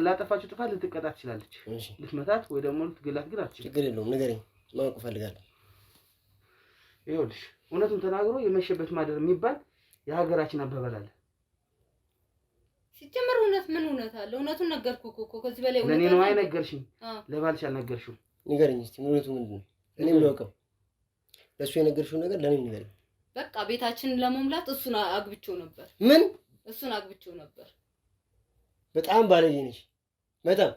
ላጠፋችሁ ጥፋት ልትቀጣ ትችላለች። እሺ። ልትመታት ወይ ደግሞ ልትገላት ግን አትችልም። ችግር የለውም፣ ንገረኝ፣ ማወቅ እፈልጋለሁ። ይኸውልሽ እውነቱን ተናግሮ የመሸበት ማደር የሚባል የሀገራችን አባባል አለ። ሲጀመር እውነት ምን እውነት አለ? እውነቱን ነገርኩህ እኮ። ከዚህ በላይ ለኔ ነው አይነገርሽኝ? ለባልሽ አልነገርሽውም? ንገረኝ እስቲ እውነቱ ምንድን ነው? እኔም ልወቀው። ለእሱ የነገርሽው ነገር ለኔም ንገረኝ። በቃ ቤታችንን ለመሙላት እሱን አግብቼው ነበር። ምን? እሱን አግብቼው ነበር። በጣም ባለጌ ነሽ። በጣም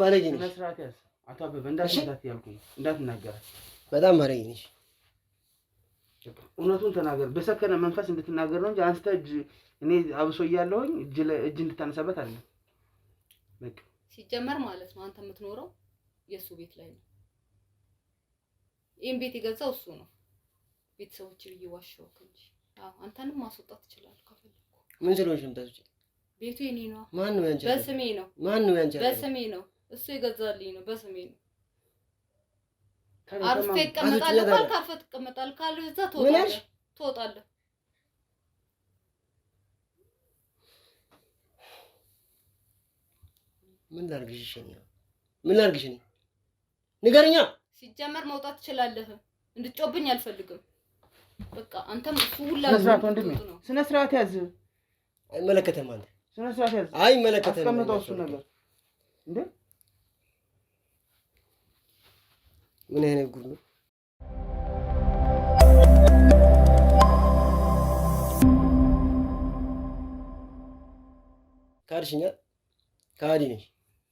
ባለጌ ነሽ። ስነ ስርዓት ያዝ አቶ አበበ። እንዳትመታት ያልኩኝ እንዳትናገራት። በጣም ባለጌ ነሽ። እውነቱን ተናገር። በሰከነ መንፈስ እንድትናገር ነው እንጂ አንስተህ እኔ አብሶ እያለሁኝ እጅ እንድታነሳበት አይደለም። በቃ ሲጀመር ማለት ነው አንተ የምትኖረው የእሱ ቤት ላይ ነው። ይሄን ቤት የገዛው እሱ ነው። ቤተሰቦች ብዬ ዋሻውክ እንጂ አንተንም ማስወጣት ትችላለህ ከፈለኩ። ምን ስለሆንሽ ነው ታውጪ? ቤቱ የኔ ነው። ማን ነው ያንቺ? በስሜ ነው። ማን ነው ያንቺ? በስሜ ነው። እሱ የገዛልኝ ነው። በስሜ ነው። አርፌ እቀመጣለሁ። ካልካፈት ትቀመጣለህ፣ ካልዛ ትወጣለህ። ምን ላድርግሽ? ምን ላድርግሽ? ንገረኛ። ሲጀመር መውጣት ትችላለህ። እንድትጮብኝ አልፈልግም። በቃ አንተም እሱ ሁላ ስነ ስርዓት ወንድሜ ስነ ስርዓት ያዝ። አይመለከተም አንተ ስነ ስርዓት ያዝ። አይመለከተም። አስቀምጠው እሱ ነገር እንዴ ምን አይነት ጉድ ነው? ካድሽኛ ካዲ ነሽ።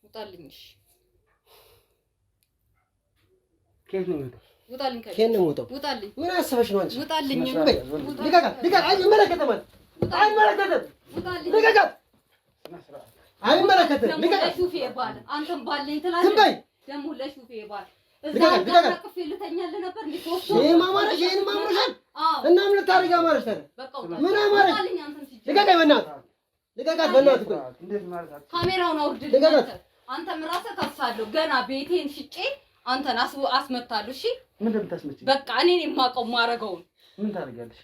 ውጣልኝ። እሺ ከየት ነው የምወጣው? ውጣልኝ። ከየት ነው የምወጣው? ውጣልኝ። ምን አሰበሽ ነው አንቺ? ውጣልኝ። ልቀቃት! አይመለከተም። አይመለከትም። ልቀቃት! አይመለከትም። ልቀቃት! ለሹፌ ባል አንተም ባለኝ ትላለህ። ዝም በይ ደግሞ ለሹፌ ባል ልቀቃት! ልቀቃት! ቅፌ ልተኛልህ ነበር እንዴ? ሶስት ይሄ ማማረሽ ይሄን ማማረሻል እና ምን ልታደርጊ አማረሽ ታዲያ? ምን አማረሽ? ልቀቃት! በእናትህ ልቀቃት! በእናትህ ካሜራውን አውርድልኝ። አንተም ራስህ ታሳለሁ። ገና ቤቴን ሽጬ አንተን አስመታለሁ። እሺ ምን እንደምታስመጪ በቃ እኔ የማውቀው ማረገውን ምን ታደርጊያለሽ?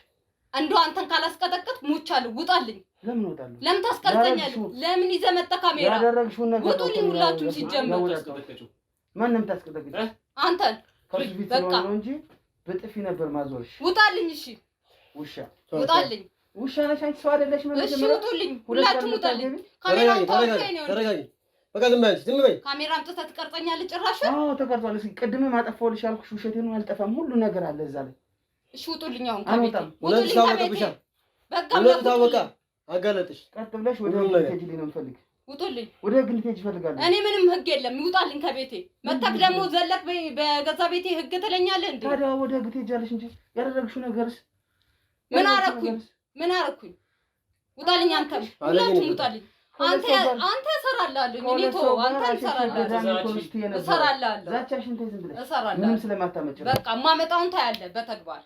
እንደው አንተን ካላስቀጠቀጥ ሞቻለሁ። ውጣልኝ። ለምን እወጣለሁ? ለምን ታስቀርጠኛለህ? ለምን ይዘህ መጣህ ካሜራ? ያደረግሽውን ነገር ውጡልኝ ሁላችሁም። ሲጀመር ማንም ታስቀጠቅጥ አንተን በቃ ነው እንጂ በጥፊ ነበር ማዞርሽ። ውጣልኝ። እሺ ውሻ ውጣልኝ። ውሻ ነሽ አንቺ፣ ሰው አይደለሽ ማለት ነው። እሺ ውጡልኝ፣ ሁላችሁም ውጣልኝ። ካሜራውን ተረጋጊ። በቃ ዝም በይ፣ ዝም በይ። ካሜራ አምጥተህ ትቀርጸኛለህ ጭራሽ? አዎ ተቀርጿል። እስኪ ቅድምም አጠፋሁልሽ ያልኩሽ ውሸቴን አልጠፋም። ሁሉ ነገር አለ እዛ ላይ። እሺ ውጡልኝ። አሁን ከቤቴ ውጡልኝ። ታወቀብሻል። በቃ እውነት ታወቀ። አጋለጥሽ። ቀጥ ብለሽ ወደ ህግ ልትሄጂ ነው የምፈልግ። ውጡልኝ። ወደ ህግ ልትሄጂ እፈልጋለሁ። እኔ ምንም ህግ የለም። ይውጣልኝ ከቤቴ። መጣክ ደግሞ ዘለክ በገዛ ቤቴ ህግ ትለኛለህ እንዴ? ታዲያ ወደ ህግ ትሄጃለሽ እንጂ ያደረግሽው ነገርስ ምን አረኩኝ? ምን አረኩኝ? ውጣልኝ። አንተም ሁላችሁም ውጣልኝ። አንተ እሰራልሃለሁ። እኔ ተው አንተ እሰራልሃለሁ። ዛቻሽን ተይ ዝም ብለሽ እሰራልሃለሁ። ምንም ስለማታመጭ በቃ የማመጣውን ታያለህ በተግባር።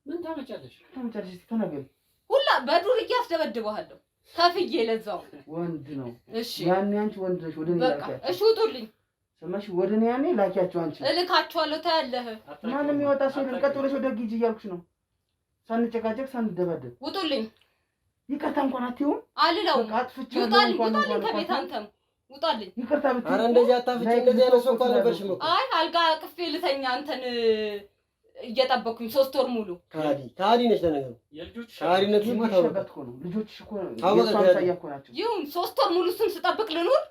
ምን ታመጫለሽ? ታመጫለሽ ተናገሪ። ሁላ በዱር እያስደበድበሃለሁ ከፍዬ ለዛው ወንድ ነው። እሺ ያኔ አንቺ ወንድ ነሽ። ወደ እኔ ላኪያቸው። እሺ ውጡልኝ። ሰማሽ? ወደ እኔ ያኔ ላኪያቸው። አንቺ እልካቸዋለሁ ታያለህ። ማንም ይወጣ ሰው የለም። ቀጥ ብለሽ ወደ ህግ ሂጂ እያልኩሽ ነው። ሳንጨቃጨቅ ሳንደባደብ ውጡልኝ። ይቅርታ እንኳን አትይውም አልለውም። ውጣልኝ። ውጣልኝ ከቤት አንተም ውጣልኝ። ይቅርታ ብትይ ኧረ እንደዚህ አታፍጪ። እንደዚህ አይነት ሰው እንኳን ነበርሽም እኮ። አይ አልጋ ቅፌ ልተኛ አንተን እየጠበኩኝ 3 ወር ሙሉ። ካዲ ነሽ ለነገሩ። ካዲነቱማ ታወቀ እኮ ነው። ልጆችሽ እኮ ታወቀ እኮ ናቸው። ይሁን 3 ወር ሙሉ እሱን ስጠብቅ ልኑር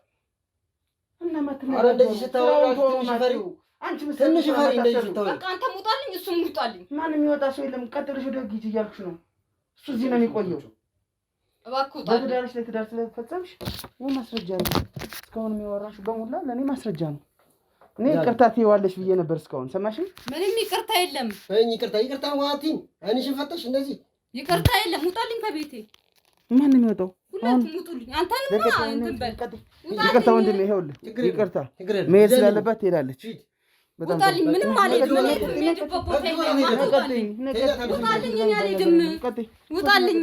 እና ኧረ እንደዚህ ስታወራ ትንሽ ፈሪ። አንቺ ትንሽ ፈሪ እንደዚህ ስታወራ። በቃ አንተም ውጣልኝ፣ እሱም ውጣልኝ። ማንም ይወጣ ሰው የለም። ቀጥ ብለሽ ወደ ህግ ሂጂ እያልኩሽ ነው። እሱ እዚህ ነው የሚቆየው። እባክህ ውጣልኝ። በትዳርሽ ላይ ትዳር ስለፈጸምሽ ይሄ ማስረጃ ነው። እስካሁን የሚወራሽው በሙላ ለእኔ ማስረጃ ነው። እኔ ይቅርታ ትይዋለሽ ብዬ ነበር እስካሁን። ሰማሽኝ? ምንም ይቅርታ የለም። ይቅርታ ዋቲን አይንሽን ፈተሽ እንደዚህ ይቅርታ የለም። ውጣልኝ ከቤቴ። ማን ነው የሚወጣው? ሁላችሁም ውጡልኝ። አንተንማ እንትን በል። ይቅርታ ወንድሜ፣ ይኸውልህ ይቅርታ። መሄድ ስላለባት ትሄዳለች። ውጣልኝ። ምንም አልሄድም። የምሄድበት ቦታ የለም። ውጣልኝ። እኔ አልሄድም። ውጣልኝ።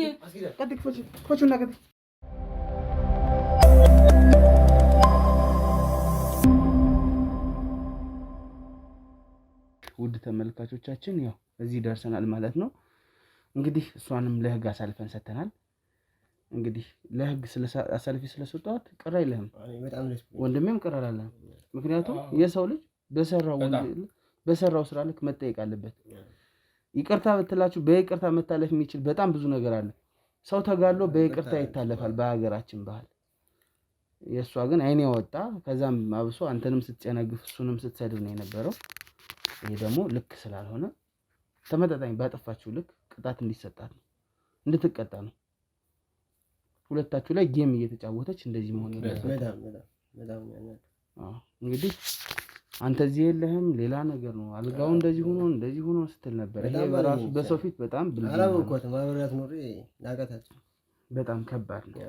ኮቹና ቀጥ ውድ ተመልካቾቻችን ያው እዚህ ደርሰናል ማለት ነው። እንግዲህ እሷንም ለህግ አሳልፈን ሰጥተናል። እንግዲህ ለህግ አሳልፌ ስለሰጠኋት ቅር አይልህም ወንድሜም ቅር አላለህም። ምክንያቱም የሰው ልጅ በሰራው ስራ ልክ መጠየቅ አለበት። ይቅርታ ብትላችሁ በይቅርታ መታለፍ የሚችል በጣም ብዙ ነገር አለ። ሰው ተጋድሎ በይቅርታ ይታለፋል በሀገራችን ባህል። የእሷ ግን አይኔ ወጣ። ከዛም አብሶ አንተንም ስትጨነግፍ እሱንም ስትሰድብ ነው የነበረው። ይሄ ደግሞ ልክ ስላልሆነ ተመጣጣኝ ባጠፋችሁ ልክ ቅጣት እንዲሰጣት ነው፣ እንድትቀጣ ነው። ሁለታችሁ ላይ ጌም እየተጫወተች እንደዚህ መሆን የለበትም። እንግዲህ አንተ እዚህ የለህም ሌላ ነገር ነው። አልጋው እንደዚህ ሆኖ ስትል ነበር። ይሄ በራሱ በሰው ፊት በጣም በጣም ከባድ ነው።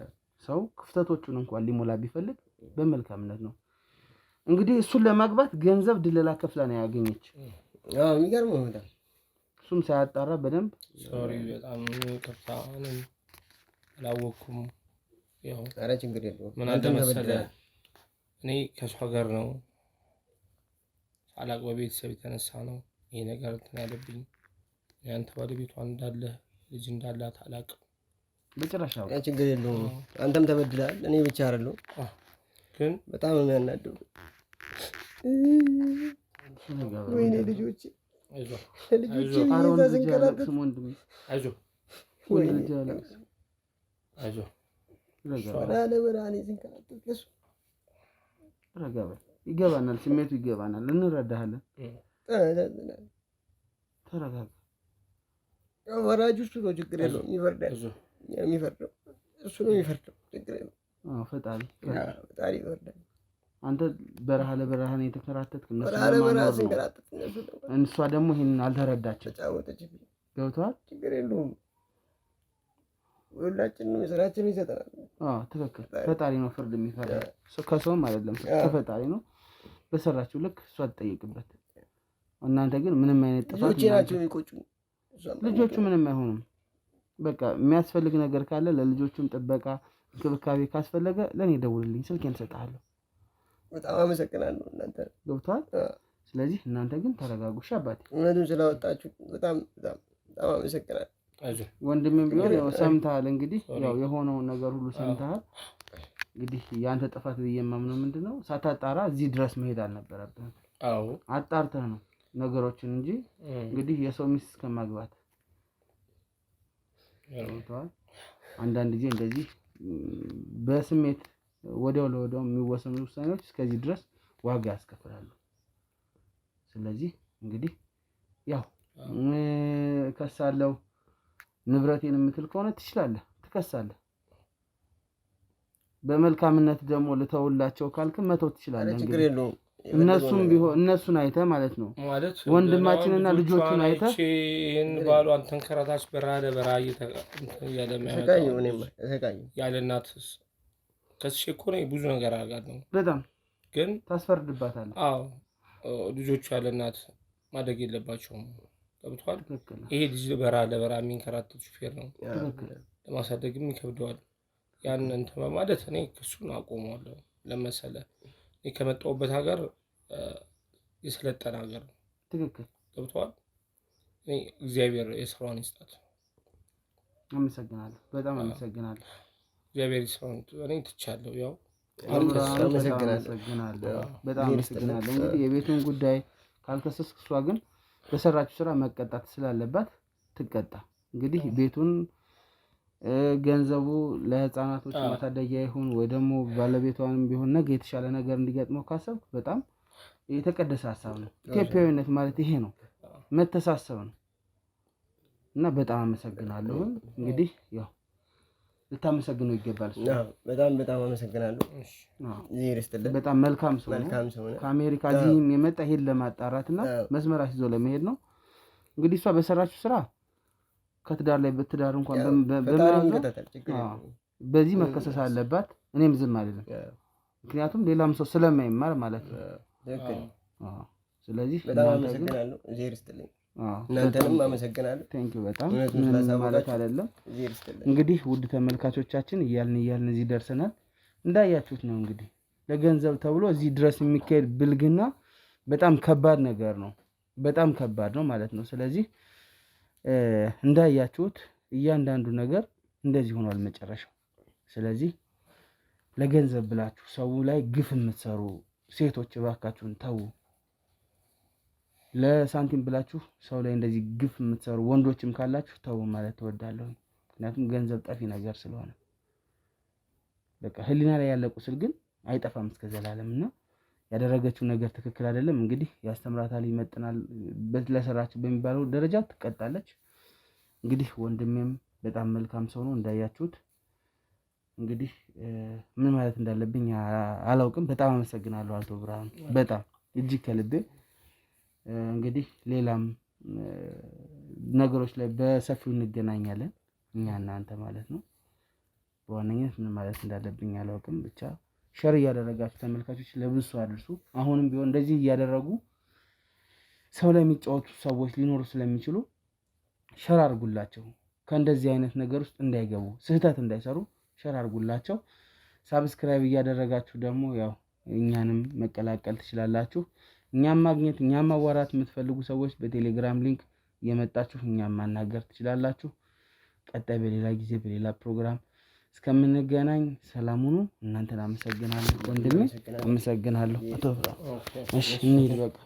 ሰው ክፍተቶቹን እንኳን ሊሞላ ቢፈልግ በመልካምነት ነው። እንግዲህ እሱን ለማግባት ገንዘብ ድለላ ከፍላ ነው ያገኘች። አዎ የሚገርም ነው በጣም። እሱም ሳያጣራ በደንብ ሶሪ በጣም ይቅርታ አላወኩም። ያው ኧረ ችግር የለውም። ምን አለ መሰለህ እኔ ከሷ ጋር ነው ሳላቅ በቤተሰብ የተነሳ ነው ይሄ ነገር እንትን ያለብኝ። ያንተ ባለቤቷ እንዳለ ልጅ እንዳላት አላቅም በጭራሽ። ያ ችግር የለውም። አንተም ተበድለሃል፣ እኔ ብቻ አይደለሁ። ግን በጣም ነው የሚያናደው። ወይኔ ልጆቼ ልጆቼ ይዛ ስንከራተት አይዞህ ለበራኔ ስንከራተት ለሱ ይገባናል፣ ስሜቱ ይገባናል፣ እንረዳሃለን። ተረጋጋ። ወራጁ እሱ ነው፣ ችግር የለውም። የሚፈርደው እሱ ነው የሚፈርደው፣ ችግር የለውም። ፈጣሪ ይፈርዳል። አንተ በረሃ ለበረሃ ነው የተከራተትክ፣ እሷ ደግሞ ይሄንን አልተረዳችም። ገብቶሃል? ችግር የለውም። ሁላችንም የሥራችንን ይሰጠናል። ትክክል። ፈጣሪ ነው ፍርድ የሚፈርደው፣ ከሰውም አይደለም፣ ከፈጣሪ ነው። በሰራችሁ ልክ እሷ ትጠይቅበት። እናንተ ግን ምንም አይነት ጥፋት ልጆቹ ምንም አይሆኑም። በቃ የሚያስፈልግ ነገር ካለ ለልጆቹም ጥበቃ እንክብካቤ ካስፈለገ ለኔ ደውልልኝ፣ ስልኬን እሰጥሃለሁ። በጣም አመሰግናለሁ። እናንተ ገብቶሃል? ስለዚህ እናንተ ግን ተረጋጉ። እሺ አባቴ፣ እውነቱን ስላወጣችሁ በጣም አመሰግናለሁ። ወንድምም ቢሆን ያው ሰምተሃል። እንግዲህ ያው የሆነውን ነገር ሁሉ ሰምተሃል። እንግዲህ ያንተ ጥፋት ብዬ የማምነው ምንድነው ሳታጣራ እዚህ ድረስ መሄድ አልነበረብህም። አጣርተህ ነው ነገሮችን እንጂ እንግዲህ የሰው ሚስት እስከማግባት አንዳንድ ጊዜ እንደዚህ በስሜት ወዲያው ለወዲያው የሚወሰኑ ውሳኔዎች እስከዚህ ድረስ ዋጋ ያስከፍላሉ። ስለዚህ እንግዲህ ያው ከሳለው ንብረቴን የምትል ከሆነ ትችላለህ፣ ትከሳለህ። በመልካምነት ደግሞ ልተውላቸው ካልክ መተው ትችላለህ። ችግር የለውም። እነሱም ቢሆን እነሱን አይተህ ማለት ነው ወንድማችንና ልጆቹን አይተህ ይሄን ባሉ አንተን ከራታች በረሃ ለበረሃ ያለ እናትስ ከስሼ እኮ ነው ብዙ ነገር አደርጋለሁ። በጣም ግን ታስፈርድባታለህ። አዎ ልጆቹ ያለ እናት ማደግ የለባቸውም። ገብቶሃል? ይሄ ልጅ በረሃ ለበረሃ የሚንከራተት ሹፌር ነው፣ ለማሳደግም ይከብደዋል። ያን እንትን በማለት እኔ ክሱን አቆመዋለሁ። ለመሰለህ እኔ ከመጣሁበት ሀገር የሰለጠነ ሀገር ነው። ትክክል። ገብቶሃል? እኔ እግዚአብሔር የስራውን ይስጣት። አመሰግናለሁ፣ በጣም አመሰግናለሁ። እግዚአብሔር ይስራውን እኔ ትቻለሁ። ያው አመሰግናለሁ፣ በጣም አመሰግናለሁ። እንግዲህ የቤቱን ጉዳይ ካልከሰስክ እሷ ግን በሰራችው ስራ መቀጣት ስላለባት ትቀጣ። እንግዲህ ቤቱን ገንዘቡ ለህፃናቶች ማሳደጊያ ይሁን ወይ ደግሞ ባለቤቷንም ቢሆን ነገ የተሻለ ነገር እንዲገጥመው ካሰብክ በጣም የተቀደሰ ሀሳብ ነው። ኢትዮጵያዊነት ማለት ይሄ ነው፣ መተሳሰብ ነው። እና በጣም አመሰግናለሁ። እንግዲህ ያው ልታመሰግነው ይገባል። በጣም አመሰግናለሁ። በጣም መልካም ሰው ነው። ከአሜሪካ እዚህም የመጣ ይሄን ለማጣራትና መስመር አስይዞ ለመሄድ ነው። እንግዲህ እሷ በሰራችው ስራ ከትዳር ላይ በትዳር እንኳን በዚህ መከሰስ አለባት። እኔም ዝም አልልም፣ ምክንያቱም ሌላም ሰው ስለማይማር ማለት ነው። ስለዚህ በጣም አመሰግናለሁ። እናንተንም አመሰግናለሁ። ቴንኪው በጣም ማለት አይደለም። እንግዲህ ውድ ተመልካቾቻችን እያልን እዚህ ደርሰናል። እንዳያችሁት ነው እንግዲህ ለገንዘብ ተብሎ እዚህ ድረስ የሚካሄድ ብልግና በጣም ከባድ ነገር ነው፣ በጣም ከባድ ነው ማለት ነው። ስለዚህ እንዳያችሁት እያንዳንዱ ነገር እንደዚህ ሆኗል መጨረሻው። ስለዚህ ለገንዘብ ብላችሁ ሰው ላይ ግፍ የምትሰሩ ሴቶች እባካችሁን ተው። ለሳንቲም ብላችሁ ሰው ላይ እንደዚህ ግፍ የምትሰሩ ወንዶችም ካላችሁ ተው ማለት እወዳለሁ። ምክንያቱም ገንዘብ ጠፊ ነገር ስለሆነ በቃ ህሊና ላይ ያለ ቁስል ግን አይጠፋም እስከ ዘላለምና ያደረገችው ነገር ትክክል አይደለም። እንግዲህ ያስተምራታል፣ ይመጥናል፣ ለሰራችሁ በሚባለው ደረጃ ትቀጣለች። እንግዲህ ወንድሜም በጣም መልካም ሰው ነው እንዳያችሁት። እንግዲህ ምን ማለት እንዳለብኝ አላውቅም። በጣም አመሰግናለሁ አቶ ብርሃኑ፣ በጣም እጅግ ከልቤ። እንግዲህ ሌላም ነገሮች ላይ በሰፊው እንገናኛለን፣ እኛ እናንተ ማለት ነው። በዋነኝነት ምን ማለት እንዳለብኝ አላውቅም። ብቻ ሸር እያደረጋችሁ ተመልካቾች ለብዙ ሰው አድርሱ። አሁንም ቢሆን እንደዚህ እያደረጉ ሰው ላይ የሚጫወቱ ሰዎች ሊኖሩ ስለሚችሉ ሸር አድርጉላቸው። ከእንደዚህ አይነት ነገር ውስጥ እንዳይገቡ፣ ስህተት እንዳይሰሩ ሸር አድርጉላቸው። ሳብስክራይብ እያደረጋችሁ ደግሞ ያው እኛንም መቀላቀል ትችላላችሁ። እኛም ማግኘት እኛም ማዋራት የምትፈልጉ ሰዎች በቴሌግራም ሊንክ እየመጣችሁ እኛም ማናገር ትችላላችሁ። ቀጣይ በሌላ ጊዜ በሌላ ፕሮግራም እስከምንገናኝ ሰላም ሁኑ። እናንተን አመሰግናለሁ። ወንድሜ አመሰግናለሁ። አቶ እሺ እንሂድ በቃ።